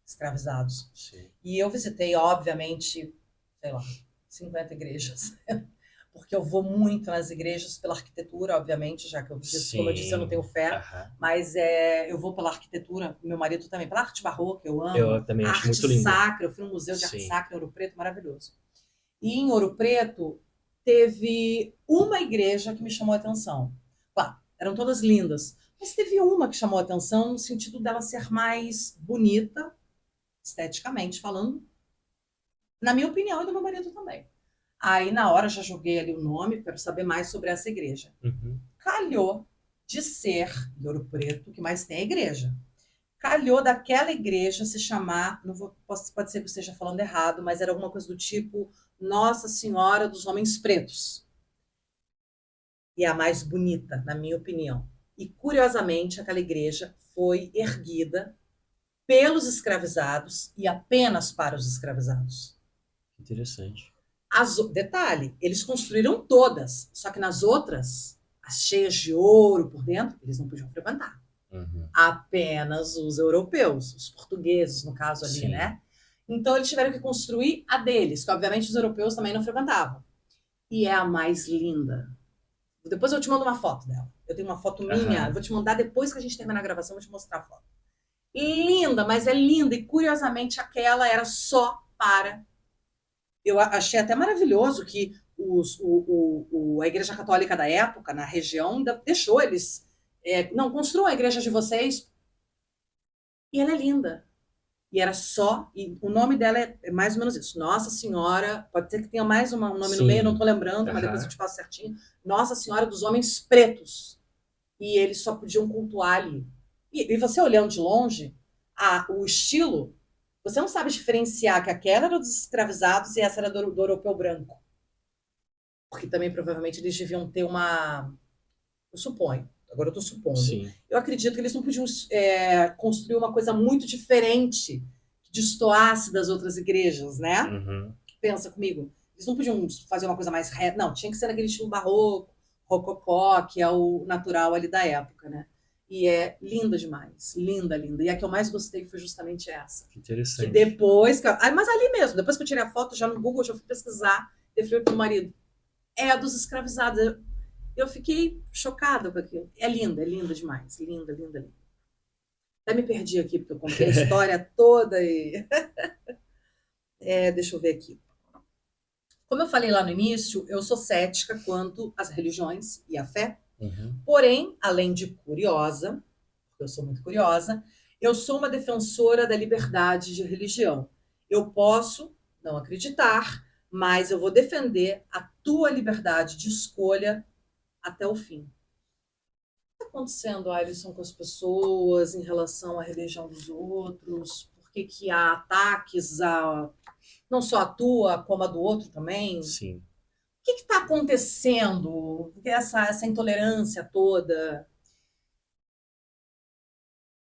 escravizados. Sim, E eu visitei, obviamente, sei lá, 50 igrejas. Porque eu vou muito nas igrejas pela arquitetura, obviamente, já que como eu disse, eu não tenho sim, fé, aham. mas eu vou pela arquitetura, meu marido também, pela arte barroca, eu amo, Eu também a acho arte muito lindo. sacra, eu fui no Museu de Arte Sim, Sacra em Ouro Preto, maravilhoso. E em Ouro Preto teve uma igreja que me chamou a atenção. Claro, eram todas lindas, mas teve uma que chamou a atenção no sentido dela ser mais bonita, esteticamente falando, Na minha opinião e do meu marido também. Aí, na hora, já joguei ali o nome, quero saber mais sobre essa igreja. Uhum. Calhou de ser, em Ouro Preto, que mais tem é a igreja. Calhou daquela igreja se chamar, não vou, pode ser que eu esteja falando errado, mas era alguma coisa do tipo Nossa Senhora dos Homens Pretos. E é a mais bonita, na minha opinião. E, curiosamente, aquela igreja foi erguida pelos escravizados e apenas para os escravizados. Interessante. Detalhe, eles construíram todas, só que nas outras, as cheias de ouro por dentro, eles não podiam frequentar. Uhum. Apenas os europeus, os portugueses, no caso ali, Sim. né? Então eles tiveram que construir a deles, que obviamente os europeus também não frequentavam. E é a mais linda. Depois eu te mando uma foto dela. Eu tenho uma foto minha, Aham. vou te mandar depois que a gente terminar a gravação, eu vou te mostrar a foto. Linda, mas é linda. E curiosamente aquela era só para. Eu achei até maravilhoso que a Igreja Católica da época, na região, ainda deixou eles. Não, construam a igreja de vocês. E ela é linda. E era só. E o nome dela é mais ou menos isso. Nossa Senhora. Pode ser que tenha mais um nome no meio, não Sim. estou lembrando, mas depois eu Aham. te passo certinho. Nossa Senhora dos Homens Pretos. E eles só podiam cultuar ali. E você olhando de longe, o estilo, você não sabe diferenciar que aquela era dos escravizados e essa era do europeu branco. Porque também provavelmente eles deviam ter uma. Eu suponho, agora eu estou supondo. Sim. Eu acredito que eles não podiam construir uma coisa muito diferente que destoasse das outras igrejas, né? Uhum. Pensa comigo. Eles não podiam fazer uma coisa mais reta. Não, tinha que ser naquele estilo barroco, rococó, que é o natural ali da época, né? E é linda demais. Linda, linda. E a que eu mais gostei foi justamente essa. Que Que interessante. depois. Mas ali mesmo, depois que eu tirei a foto, já no Google, já fui pesquisar. Eu falei pro meu marido: é a dos escravizados. Eu fiquei chocada com aquilo. É linda demais. Linda, linda, linda. Até me perdi aqui, porque eu contei a história toda e. Deixa eu ver aqui. Como eu falei lá no início, eu sou cética quanto às religiões e à fé. Uhum. Porém, além de curiosa, porque eu sou muito curiosa, eu sou uma defensora da liberdade de religião. Eu posso não acreditar, mas eu vou defender a tua liberdade de escolha até o fim. O que está acontecendo, Alisson, com as pessoas em relação à religião dos outros? Por que, que há ataques a não só a tua, como a do outro também? O Sim. que está acontecendo? Essa intolerância toda?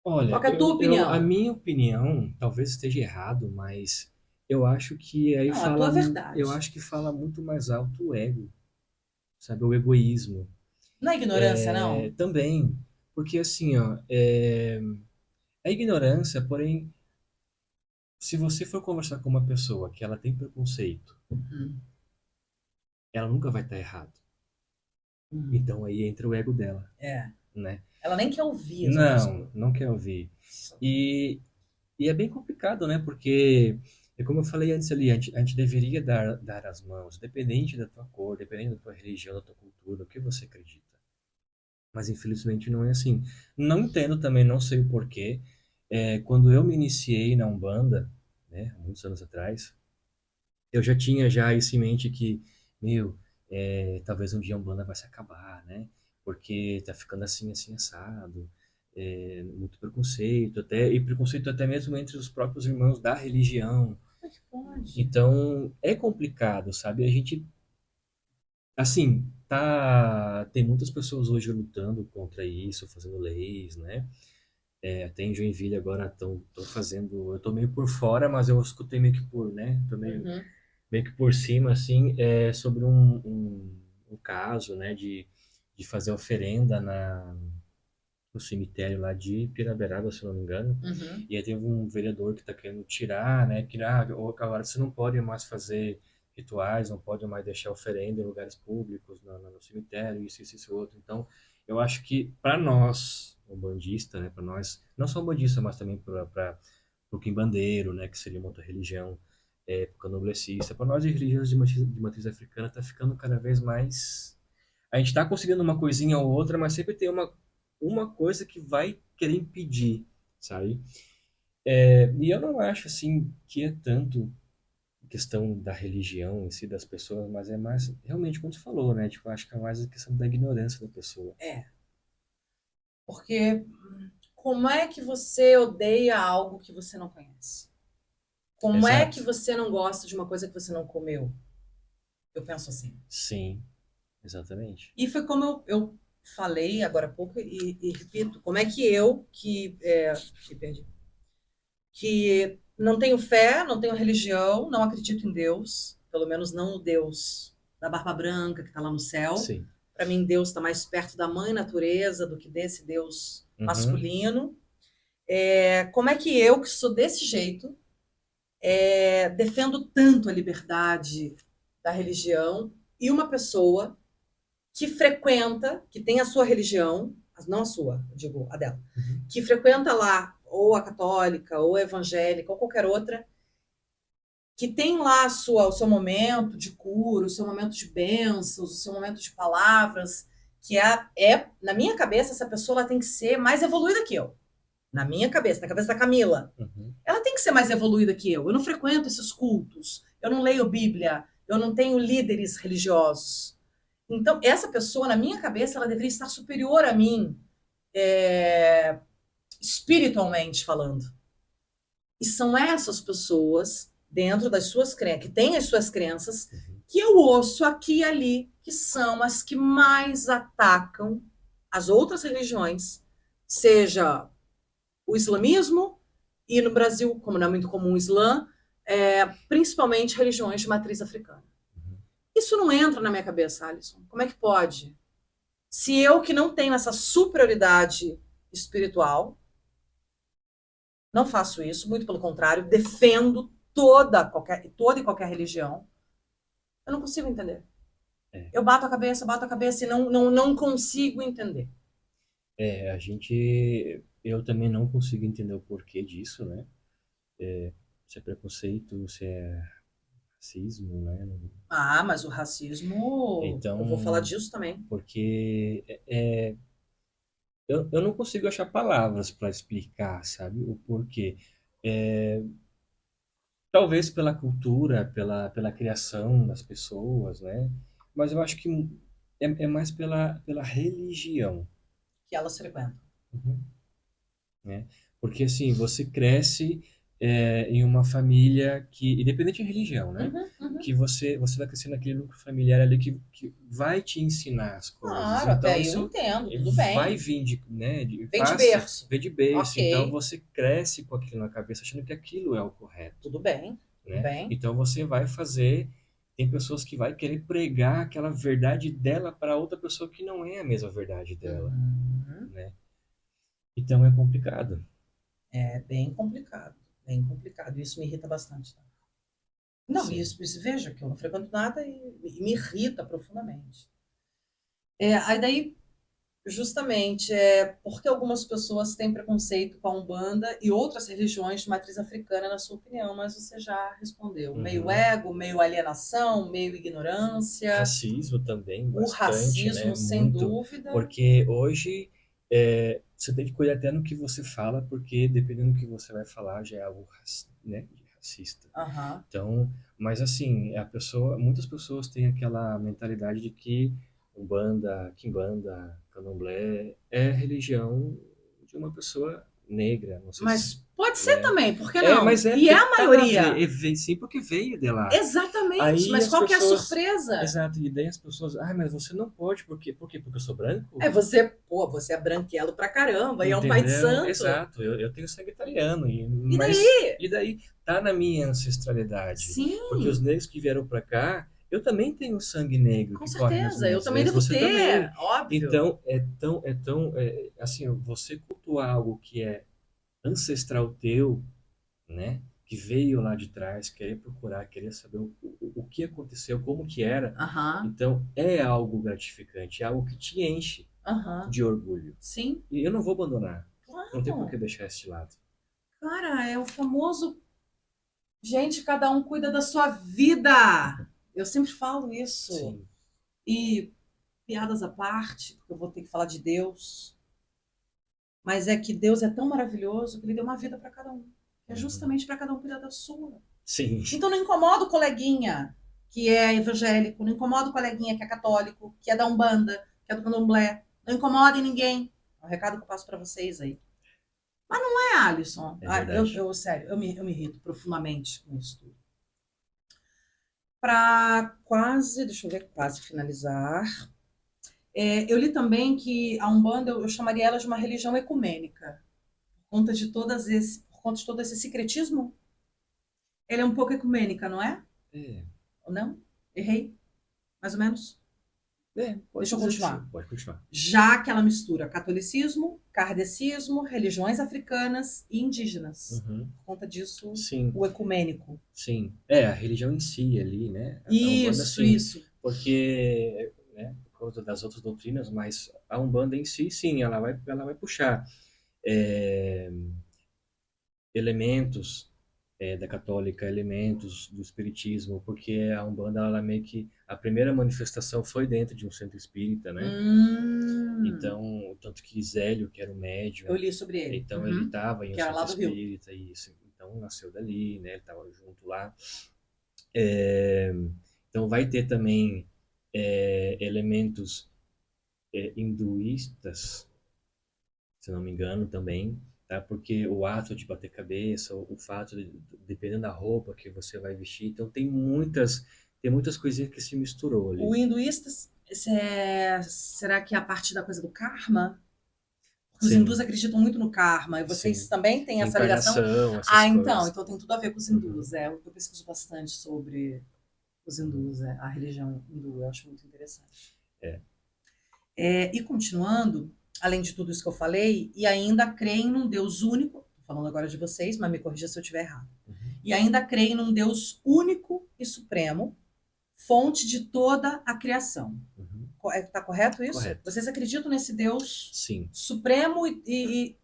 Qual Olha, é a tua a opinião? minha opinião, talvez esteja errado, mas eu acho que aí Não, a fala, tua eu verdade. acho que fala muito mais alto o ego, sabe, o egoísmo. Não é ignorância, É, não? também, porque assim, ó, a ignorância, porém, se você for conversar com uma pessoa que ela tem preconceito, Hum, ela nunca vai estar errada. hum. Então aí entra o ego dela, É. né? Ela nem quer ouvir as outras Não, coisas. não quer ouvir. E, e é bem complicado, né? Porque, é como eu falei antes ali, a gente deveria dar as mãos, dependente da tua cor, dependente da tua religião, da tua cultura, do que você acredita. Mas infelizmente não é assim. Não entendo também, não sei o porquê. Quando eu me iniciei na Umbanda, né, há muitos anos atrás, eu já tinha já isso em mente que, meu, talvez um dia a Umbanda vai se acabar, né? Porque tá ficando assim, assim, assado. Muito preconceito, e preconceito até mesmo entre os próprios irmãos da religião. Como é que pode? Então, é complicado, sabe? A gente, assim, tem muitas pessoas hoje lutando contra isso, fazendo leis, né? Até em Joinville agora estão fazendo, eu tô meio por fora, mas eu escutei meio que por, né? Tô Uhum. meio que por cima, assim, sobre um caso, né, de fazer oferenda no cemitério lá de Piraberaba, se eu não me engano. Uhum. E aí teve um vereador que está querendo tirar, né, que agora você não pode mais fazer rituais, não pode mais deixar oferenda em lugares públicos, no cemitério, isso, outro. Então, eu acho que para nós, o bandista, né, para nós, não só o bandista, mas também para o quimbandeiro, né, que seria uma outra religião, candomblessista, para nós de religiões de matriz africana, está ficando cada vez mais. A gente está conseguindo uma coisinha ou outra, mas sempre tem uma coisa que vai querer impedir, sabe? E eu não acho assim que é tanto questão da religião em si das pessoas, mas é mais realmente como você falou, né? Tipo, acho que é mais a questão da ignorância da pessoa. É, porque como é que você odeia algo que você não conhece? Como é que Exato. você não gosta de uma coisa que você não comeu? Eu penso assim. Sim, exatamente. E foi como eu falei agora há pouco e repito, como é que eu, perdi, que não tenho fé, não tenho religião, não acredito em Deus, pelo menos não no Deus da barba branca que está lá no céu. Sim. Para mim, Deus está mais perto da mãe natureza do que desse Deus Uhum. masculino. Como é que eu, que sou desse jeito, defendo tanto a liberdade da religião e uma pessoa que frequenta, que tem a sua religião, não a sua, eu digo a dela, Uhum. que frequenta lá ou a católica, ou a evangélica, ou qualquer outra, que tem lá o seu momento de cura, o seu momento de bênçãos, o seu momento de palavras, que na minha cabeça, essa pessoa ela tem que ser mais evoluída que eu. Na minha cabeça, na cabeça da Camila. Uhum. Ela tem que ser mais evoluída que eu. Eu não frequento esses cultos, eu não leio Bíblia, eu não tenho líderes religiosos. Então, essa pessoa, na minha cabeça, ela deveria estar superior a mim, espiritualmente falando. E são essas pessoas, dentro das suas crenças, que têm as suas crenças, que eu ouço aqui e ali, que são as que mais atacam as outras religiões, seja o islamismo, e no Brasil, como não é muito comum o Islã, principalmente religiões de matriz africana. Isso não entra na minha cabeça, Alisson. Como é que pode? Se eu, que não tenho essa superioridade espiritual, não faço isso, muito pelo contrário, defendo toda e qualquer religião, eu não consigo entender. É. Eu bato a cabeça e não consigo entender. A gente, eu também não consigo entender o porquê disso, né? Se é preconceito, se é racismo, né? Ah, mas o racismo, eu vou falar Então, disso também. porque eu não consigo achar palavras para explicar, sabe, o porquê. É, talvez pela cultura, pela criação das pessoas, né? Mas eu acho que é mais pela religião. Que elas frequentam. Uhum. Né? Porque assim, você cresce em uma família que, independente de religião, né? Uhum, uhum. Que você vai crescer naquele núcleo familiar ali que vai te ensinar as coisas. Claro, até Então aí eu isso entendo, tudo vai bem. vir né, Vem de passa, berço. vem de berço. Então Ok, você cresce com aquilo na cabeça, achando que aquilo é o correto, tudo bem, tudo né? bem. Então você vai fazer. Tem pessoas que vai querer pregar aquela verdade dela para outra pessoa que não é a mesma verdade dela, Uhum. né? Então é complicado. É bem complicado, bem complicado. Isso me irrita bastante. Tá? Não, Sim. isso veja que eu não frequento nada e me irrita profundamente. Aí daí, justamente, porque algumas pessoas têm preconceito com a Umbanda e outras religiões de matriz africana, na sua opinião, mas você já respondeu. Meio Uhum. ego, meio alienação, meio ignorância, Racismo também, o bastante, né? racismo, sem Muito. dúvida. Porque hoje você tem que cuidar até no que você fala, porque dependendo do que você vai falar, já é algo né, racista. Aham. Então, mas assim, muitas pessoas têm aquela mentalidade de que Umbanda, Quimbanda, Candomblé é religião de uma pessoa negra, não sei se, Mas pode ser né? também, por que não? Mas é E é porque a tá na veia, maioria. sim, porque veio de lá. Exatamente, Aí mas as qual que é a pessoas. surpresa? Exato, e daí as pessoas. Ah, mas você não pode, por quê? Por quê? Porque eu sou branco? Você é branquelo pra caramba e é um pai de Entendeu? santo. Exato, eu tenho sangue italiano, E mas. daí? E daí? Tá na minha ancestralidade. Porque os Sim, negros que vieram pra cá, eu também tenho sangue negro com que corre nas certeza. Eu minhas também veias, devo você ter, também. óbvio. Então, assim, você cultuar algo que é ancestral teu, né? Que veio lá de trás, querer procurar, querer saber o que aconteceu, como que era. Aham, Então, é algo gratificante, é algo que te enche aham. de orgulho. Sim, E eu não vou abandonar. Não tem por que claro. deixar esse de lado. Cara, é o famoso. Gente, cada um cuida da sua vida. Eu sempre falo isso. Sim. E piadas à parte, porque eu vou ter que falar de Deus. Mas é que Deus é tão maravilhoso que ele deu uma vida para cada um. É Uhum. justamente para cada um cuidar da sua. Sim, Então não incomoda o coleguinha que é evangélico, não incomoda o coleguinha que é católico, que é da Umbanda, que é do Candomblé. Não incomoda ninguém. É o recado que eu passo para vocês aí. Não é, Alisson. é verdade. Sério, eu me irrito profundamente com isso tudo. Para quase, deixa eu ver, quase finalizar. Eu li também que a Umbanda, eu chamaria ela de uma religião ecumênica, por conta de todo esse secretismo. Ela é um pouco ecumênica, não é? É, Ou não? Errei? Mais ou menos? pode Deixa eu dizer que sim, continuar. pode continuar. Já que ela mistura catolicismo, kardecismo, religiões africanas e indígenas. Uhum. Por conta disso, Sim, o ecumênico. sim. É, a religião em si ali, né? A Umbanda, Isso, sim, isso. porque, né, por causa das outras doutrinas, mas a Umbanda em si, sim, ela vai puxar é, elementos da católica, elementos do espiritismo, porque a Umbanda, ela meio que, a primeira manifestação foi dentro de um centro espírita, né? Hum, Então, tanto que Zélio, que era o eu médium, li sobre ele. então ele Uhum. estava em um Que era lá centro do Rio. espírita, e isso, então nasceu dali, né? Ele estava junto lá. É, então vai ter também elementos hinduístas, se não me engano, também, tá? Porque o ato de bater cabeça, o fato de, dependendo da roupa que você vai vestir, então tem muitas coisinhas que se misturou O ali. hinduísta, será que é a parte da coisa do karma? Porque os hindus Sim, acreditam muito no karma. E vocês sim. também têm essa ligação? Reencarnação, essas Ah, então. coisas. Então tem tudo a ver com os Uhum. hindus. Eu pesquiso bastante sobre os Uhum. hindus, a religião hindu. Eu acho muito interessante. É. E continuando, além de tudo isso que eu falei, e ainda creem num Deus único, tô falando agora de vocês, mas me corrija se eu estiver errado. Uhum. E ainda creem num Deus único e supremo, fonte de toda a criação. Uhum. Tá correto isso? Correto. Vocês acreditam nesse Deus Sim. supremo e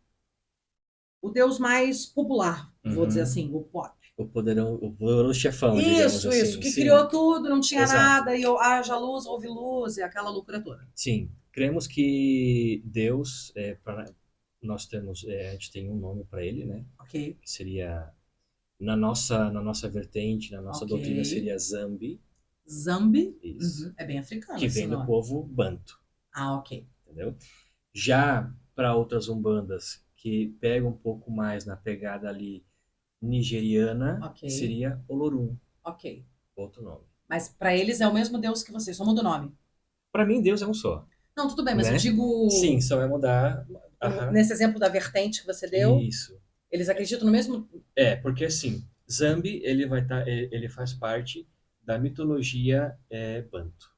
o Deus mais popular, vou dizer Uhum. assim, o pop. O poderoso chefão, digamos Isso, assim. que Sim, criou tudo, não tinha exato. nada, e eu haja luz, houve luz, e aquela loucura toda. Sim, cremos que Deus, a gente tem um nome para ele, né? Ok, Que seria, na nossa vertente, na nossa ok. doutrina, seria Zambi, Zambi, isso, uhum, é bem africano que esse vem do nome. povo Banto, Ah, ok, entendeu? Já para outras umbandas que pegam um pouco mais na pegada ali nigeriana, ok, seria Olorum, ok. outro nome. Mas para eles é o mesmo Deus que vocês, só muda o nome. Para mim, Deus é um só, Não, tudo bem, mas eu né? Sim, digo, só vai mudar. Aham, nesse exemplo da vertente que você deu, isso. eles acreditam no mesmo. Porque assim, Zambi, ele faz parte da mitologia Banto,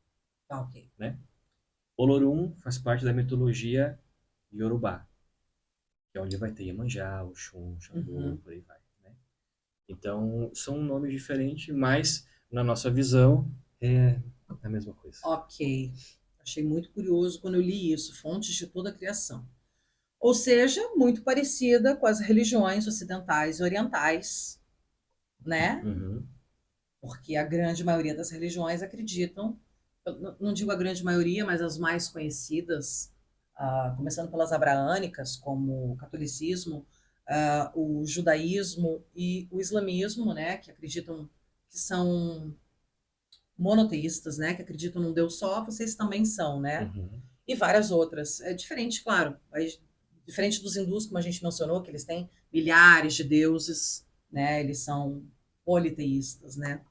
Ah, ok. né? Olorum faz parte da mitologia Yorubá, que é onde vai ter Iemanjá, Oxum, Xangô, Uhum. por aí vai, né? Então, são nomes diferentes, mas na nossa visão é a mesma coisa. Ok. Achei muito curioso quando eu li isso, fontes de toda a criação. Ou seja, muito parecida com as religiões ocidentais e orientais, né? Uhum, Porque a grande maioria das religiões acreditam, eu não digo a grande maioria, mas as mais conhecidas, começando pelas abraânicas, como o catolicismo, o judaísmo e o islamismo, né? Que acreditam que são monoteístas, né? Que acreditam num Deus só, vocês também são, né? uhum, E várias outras. É diferente, claro. Diferente dos hindus, como a gente mencionou, que eles têm milhares de deuses, né? Eles são politeístas, né?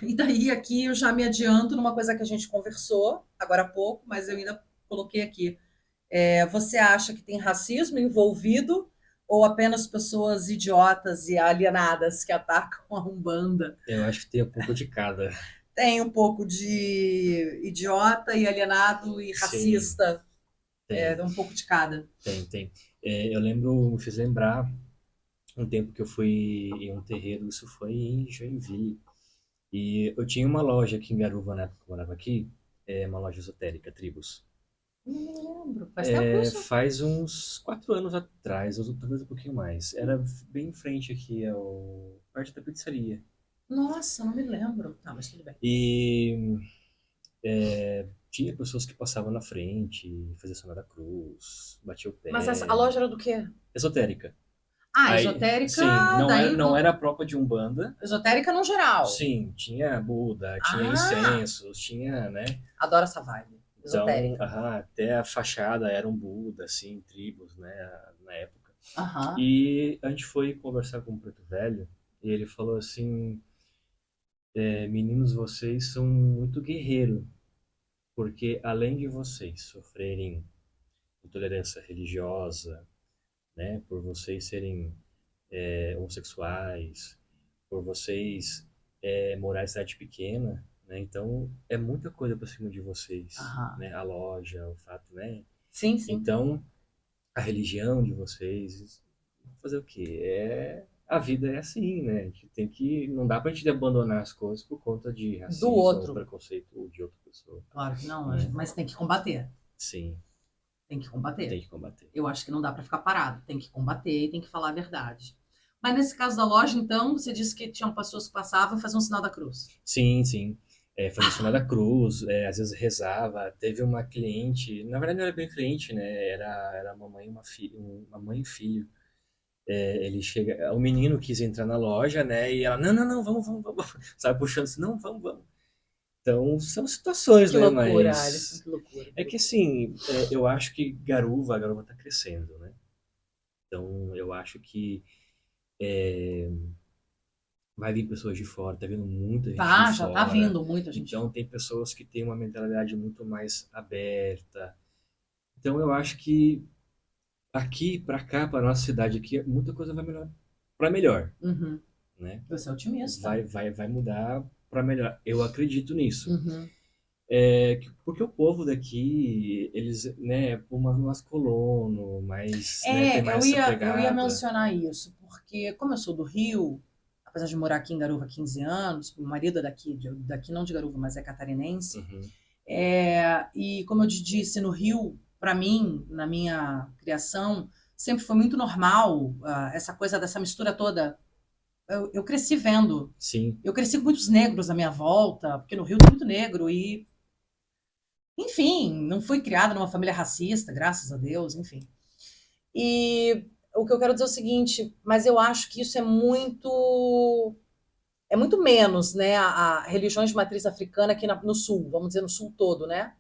E daí aqui eu já me adianto numa coisa que a gente conversou agora há pouco, mas eu ainda coloquei aqui. Você acha que tem racismo envolvido ou apenas pessoas idiotas e alienadas que atacam a Umbanda? eu acho que tem um pouco de cada. Tem um pouco de idiota e alienado e Sim, racista, tem, um pouco de cada. tem. Eu lembro, me fiz lembrar um tempo que eu fui em um terreiro, isso foi em Joinville. E eu tinha uma loja aqui em Garuva, na época que eu morava aqui, uma loja esotérica, Tribos. Não me lembro. Faz tempo isso? Faz uns 4 anos atrás, ou talvez um pouquinho mais. Era bem em frente aqui, perto da pizzaria. Nossa, não me lembro. Tá, mas tudo bem. E tinha pessoas que passavam na frente, fazia sinal da cruz, batia o Mas a pé. loja era do quê? Esotérica. Ah, Aí, esotérica, sim, daí não era própria de Umbanda. esotérica no geral. Sim, tinha Buda, tinha Ah, incensos, tinha, né? adoro essa vibe. Então, Esotérica. até a fachada era um Buda, assim, tribos, né, na época. Aham. E a gente foi conversar com o Preto Velho e ele falou assim: meninos, vocês são muito guerreiros, porque além de vocês sofrerem intolerância religiosa, né, por vocês serem homossexuais, por vocês morar em cidade pequena, né, então é muita coisa para cima de vocês, Aham. né, a loja, o fato, né, Sim, sim. então a religião de vocês, fazer o quê? A vida é assim, né? A gente tem que, não dá pra gente abandonar as coisas por conta de Do racismo ou outro. preconceito de outra pessoa, Claro que não, né? mas tem que combater. Sim, Tem que combater. tem que combater. Eu acho que não dá para ficar parado. Tem que combater e tem que falar a verdade. Mas nesse caso da loja, então, você disse que tinham pessoas que passavam e faziam o sinal da cruz. Sim, sim. Fazia sinal da cruz, às vezes rezava. Teve uma cliente, na verdade não era bem cliente, né? Era uma mãe, uma mãe e filho. Ele chega, o menino quis entrar na loja, né? E ela, não, não, não, vamos. Sabe, puxando assim, não, vamos. Então, são situações, Que né? loucura, Alisson, Mas que loucura, que é que loucura. assim, eu acho que a Garuva tá crescendo, né? Então, eu acho que vai vir pessoas de fora, tá vindo muita gente de Tá, já tá fora. vindo muita gente de Então, fora. tem pessoas que têm uma mentalidade muito mais aberta. Então, eu acho que aqui para cá, para nossa cidade aqui, muita coisa vai melhor para melhor, Uhum. né? Você é otimista. Vai mudar para melhor. Eu acredito nisso. Uhum. Porque o povo daqui, eles, né, umas colono, mas, né, tem É, mais essa eu ia pegada. mencionar isso, porque como eu sou do Rio, apesar de morar aqui em Garuva há 15 anos, meu marido é daqui, daqui não de Garuva, mas é catarinense. Uhum. E como eu te disse, no Rio, para mim, na minha criação, sempre foi muito normal, essa coisa dessa mistura toda. Eu cresci vendo. Sim, Eu cresci com muitos negros à minha volta, porque no Rio tem muito negro e, enfim, não fui criada numa família racista, graças a Deus, enfim. E o que eu quero dizer é o seguinte, mas eu acho que isso é muito menos, né, a religiões de matriz africana aqui no sul, vamos dizer no sul todo, né?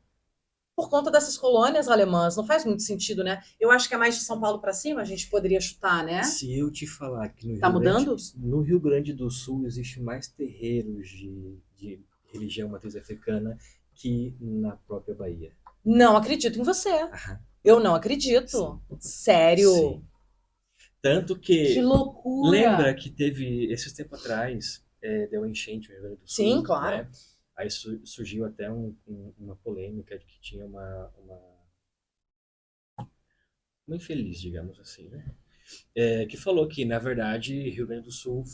Por conta dessas colônias alemãs, não faz muito sentido, né? Eu acho que é mais de São Paulo para cima, a gente poderia chutar, né? se eu te falar que Tá mudando? No Rio Grande do Sul existe mais terreiros de religião matriz africana que na própria Bahia. Não acredito em você. Aham, Eu não acredito. sim, Sério? sim. Tanto Que que lembra loucura! que teve esses tempos atrás, deu enchente no Rio Grande do Sim, Sul, claro. né? Aí surgiu até uma polêmica de que tinha uma infeliz, digamos assim, né? Que falou que, na verdade, Rio Grande do Sul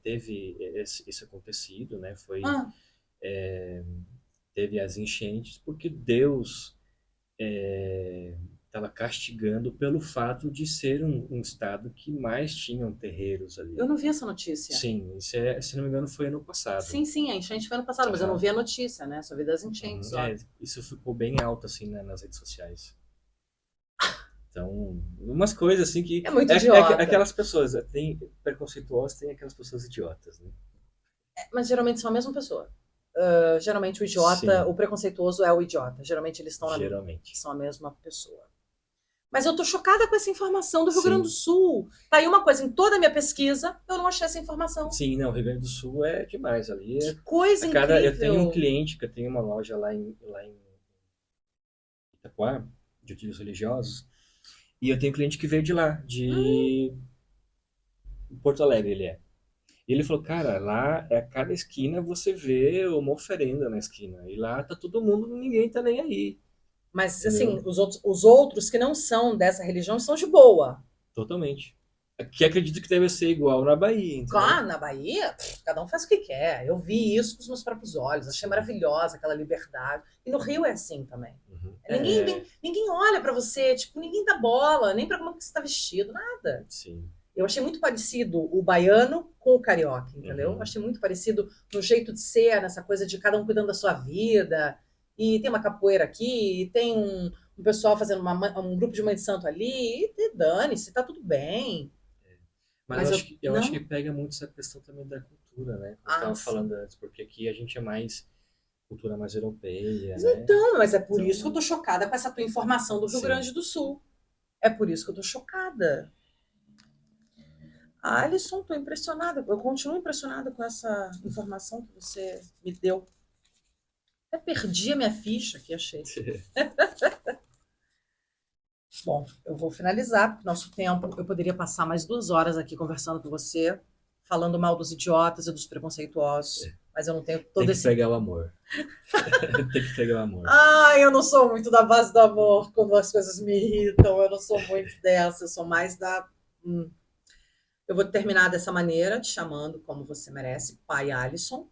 teve esse acontecido, né? Ah, Teve as enchentes porque Deus estava castigando pelo fato de ser um estado que mais tinham terreiros ali. eu não vi essa notícia. Sim, se não me engano foi ano passado. Sim, sim, a enchente foi ano passado, mas eu não Aham. vi a notícia, né? Só vi das Uhum. enchentes, ó. Isso ficou bem alto assim, né, nas redes sociais. Então, umas coisas assim que É muito idiota. aquelas pessoas, tem preconceituosas, tem aquelas pessoas idiotas, né? Mas geralmente são a mesma pessoa. Geralmente o idiota, Sim, o preconceituoso é o idiota. Geralmente eles geralmente. são a mesma pessoa. Mas eu tô chocada com essa informação do Rio Grande do Sim. Sul. Tá aí uma coisa, em toda a minha pesquisa, eu não achei essa informação. Sim, não, Rio Grande do Sul é demais ali. Que coisa Eu tenho um incrível. cliente que eu tenho uma loja lá em Itaquá, de utilizos religiosos, e eu tenho um cliente que veio de lá, de Porto Alegre ele é. E ele falou, cara, lá a cada esquina você vê uma oferenda na esquina. E lá tá todo mundo, ninguém tá nem aí. Mas, assim, Entendeu? os outros que não são dessa religião são de boa. Totalmente. Que acredito que deve ser igual na Bahia, entendeu? Claro, na Bahia, cada um faz o que quer. Eu vi isso com os meus próprios olhos. Achei Sim. maravilhosa aquela liberdade. E no Rio é assim também. Uhum. Ninguém olha pra você, tipo, ninguém dá bola, nem pra como que você tá vestido, nada. Sim. Eu achei muito parecido o baiano com o carioca, entendeu? Uhum. Achei muito parecido no jeito de ser, nessa coisa de cada um cuidando da sua vida. E tem uma capoeira aqui, e tem o pessoal fazendo um grupo de mãe de santo ali, e dane-se, tá tudo bem. Mas Mas eu acho que não. pega muito essa questão também da cultura, né? Como você Ah, estava sim. falando antes, porque aqui a gente é mais cultura mais europeia, Mas né? então, mas é por isso que eu Então, tô chocada com essa tua informação do Rio sim. Grande do Sul. É por isso que eu tô chocada. Ah, Alisson, tô impressionada. Eu continuo impressionada com essa informação que você me deu. Até perdi a minha ficha que achei. Bom, eu vou finalizar, porque nosso tempo, eu poderia passar mais 2 horas aqui conversando com você, falando mal dos idiotas e dos preconceituosos, mas eu não tenho Tem todo que esse. pregar o amor. Tem que pregar o amor. Ah, eu não sou muito da base do amor quando as coisas me irritam, eu não sou muito dessa, eu sou mais da. Hum. Eu vou terminar dessa maneira, te chamando como você merece, pai Alisson.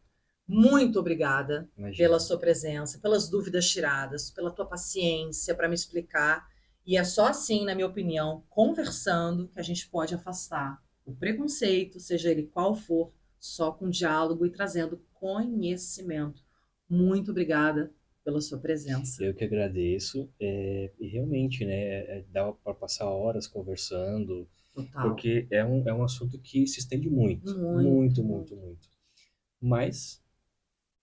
Muito obrigada pela Imagina. sua presença, pelas dúvidas tiradas, pela tua paciência para me explicar. E é só assim, na minha opinião, conversando, que a gente pode afastar o preconceito, seja ele qual for, só com diálogo e trazendo conhecimento. Muito obrigada pela sua presença. Eu que agradeço. E realmente, né? Dá para passar horas conversando, Total. porque é um assunto que se estende muito, Muito, muito, muito. muito, muito. Mas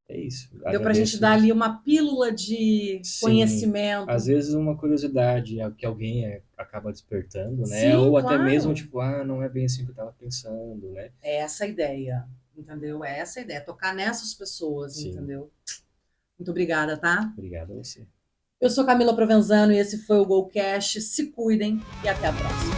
é isso. Deu para a gente Agradeço. dar ali uma pílula de Sim, às conhecimento. vezes uma curiosidade que alguém acaba despertando, né? Sim, Ou até mesmo claro. tipo, não é bem assim que eu estava pensando, né? É essa a ideia, entendeu? É essa a ideia, tocar nessas pessoas, Sim, entendeu? Muito obrigada, tá? obrigado a você. Eu sou Camila Provenzano e esse foi o Golcast. Se cuidem e até a próxima.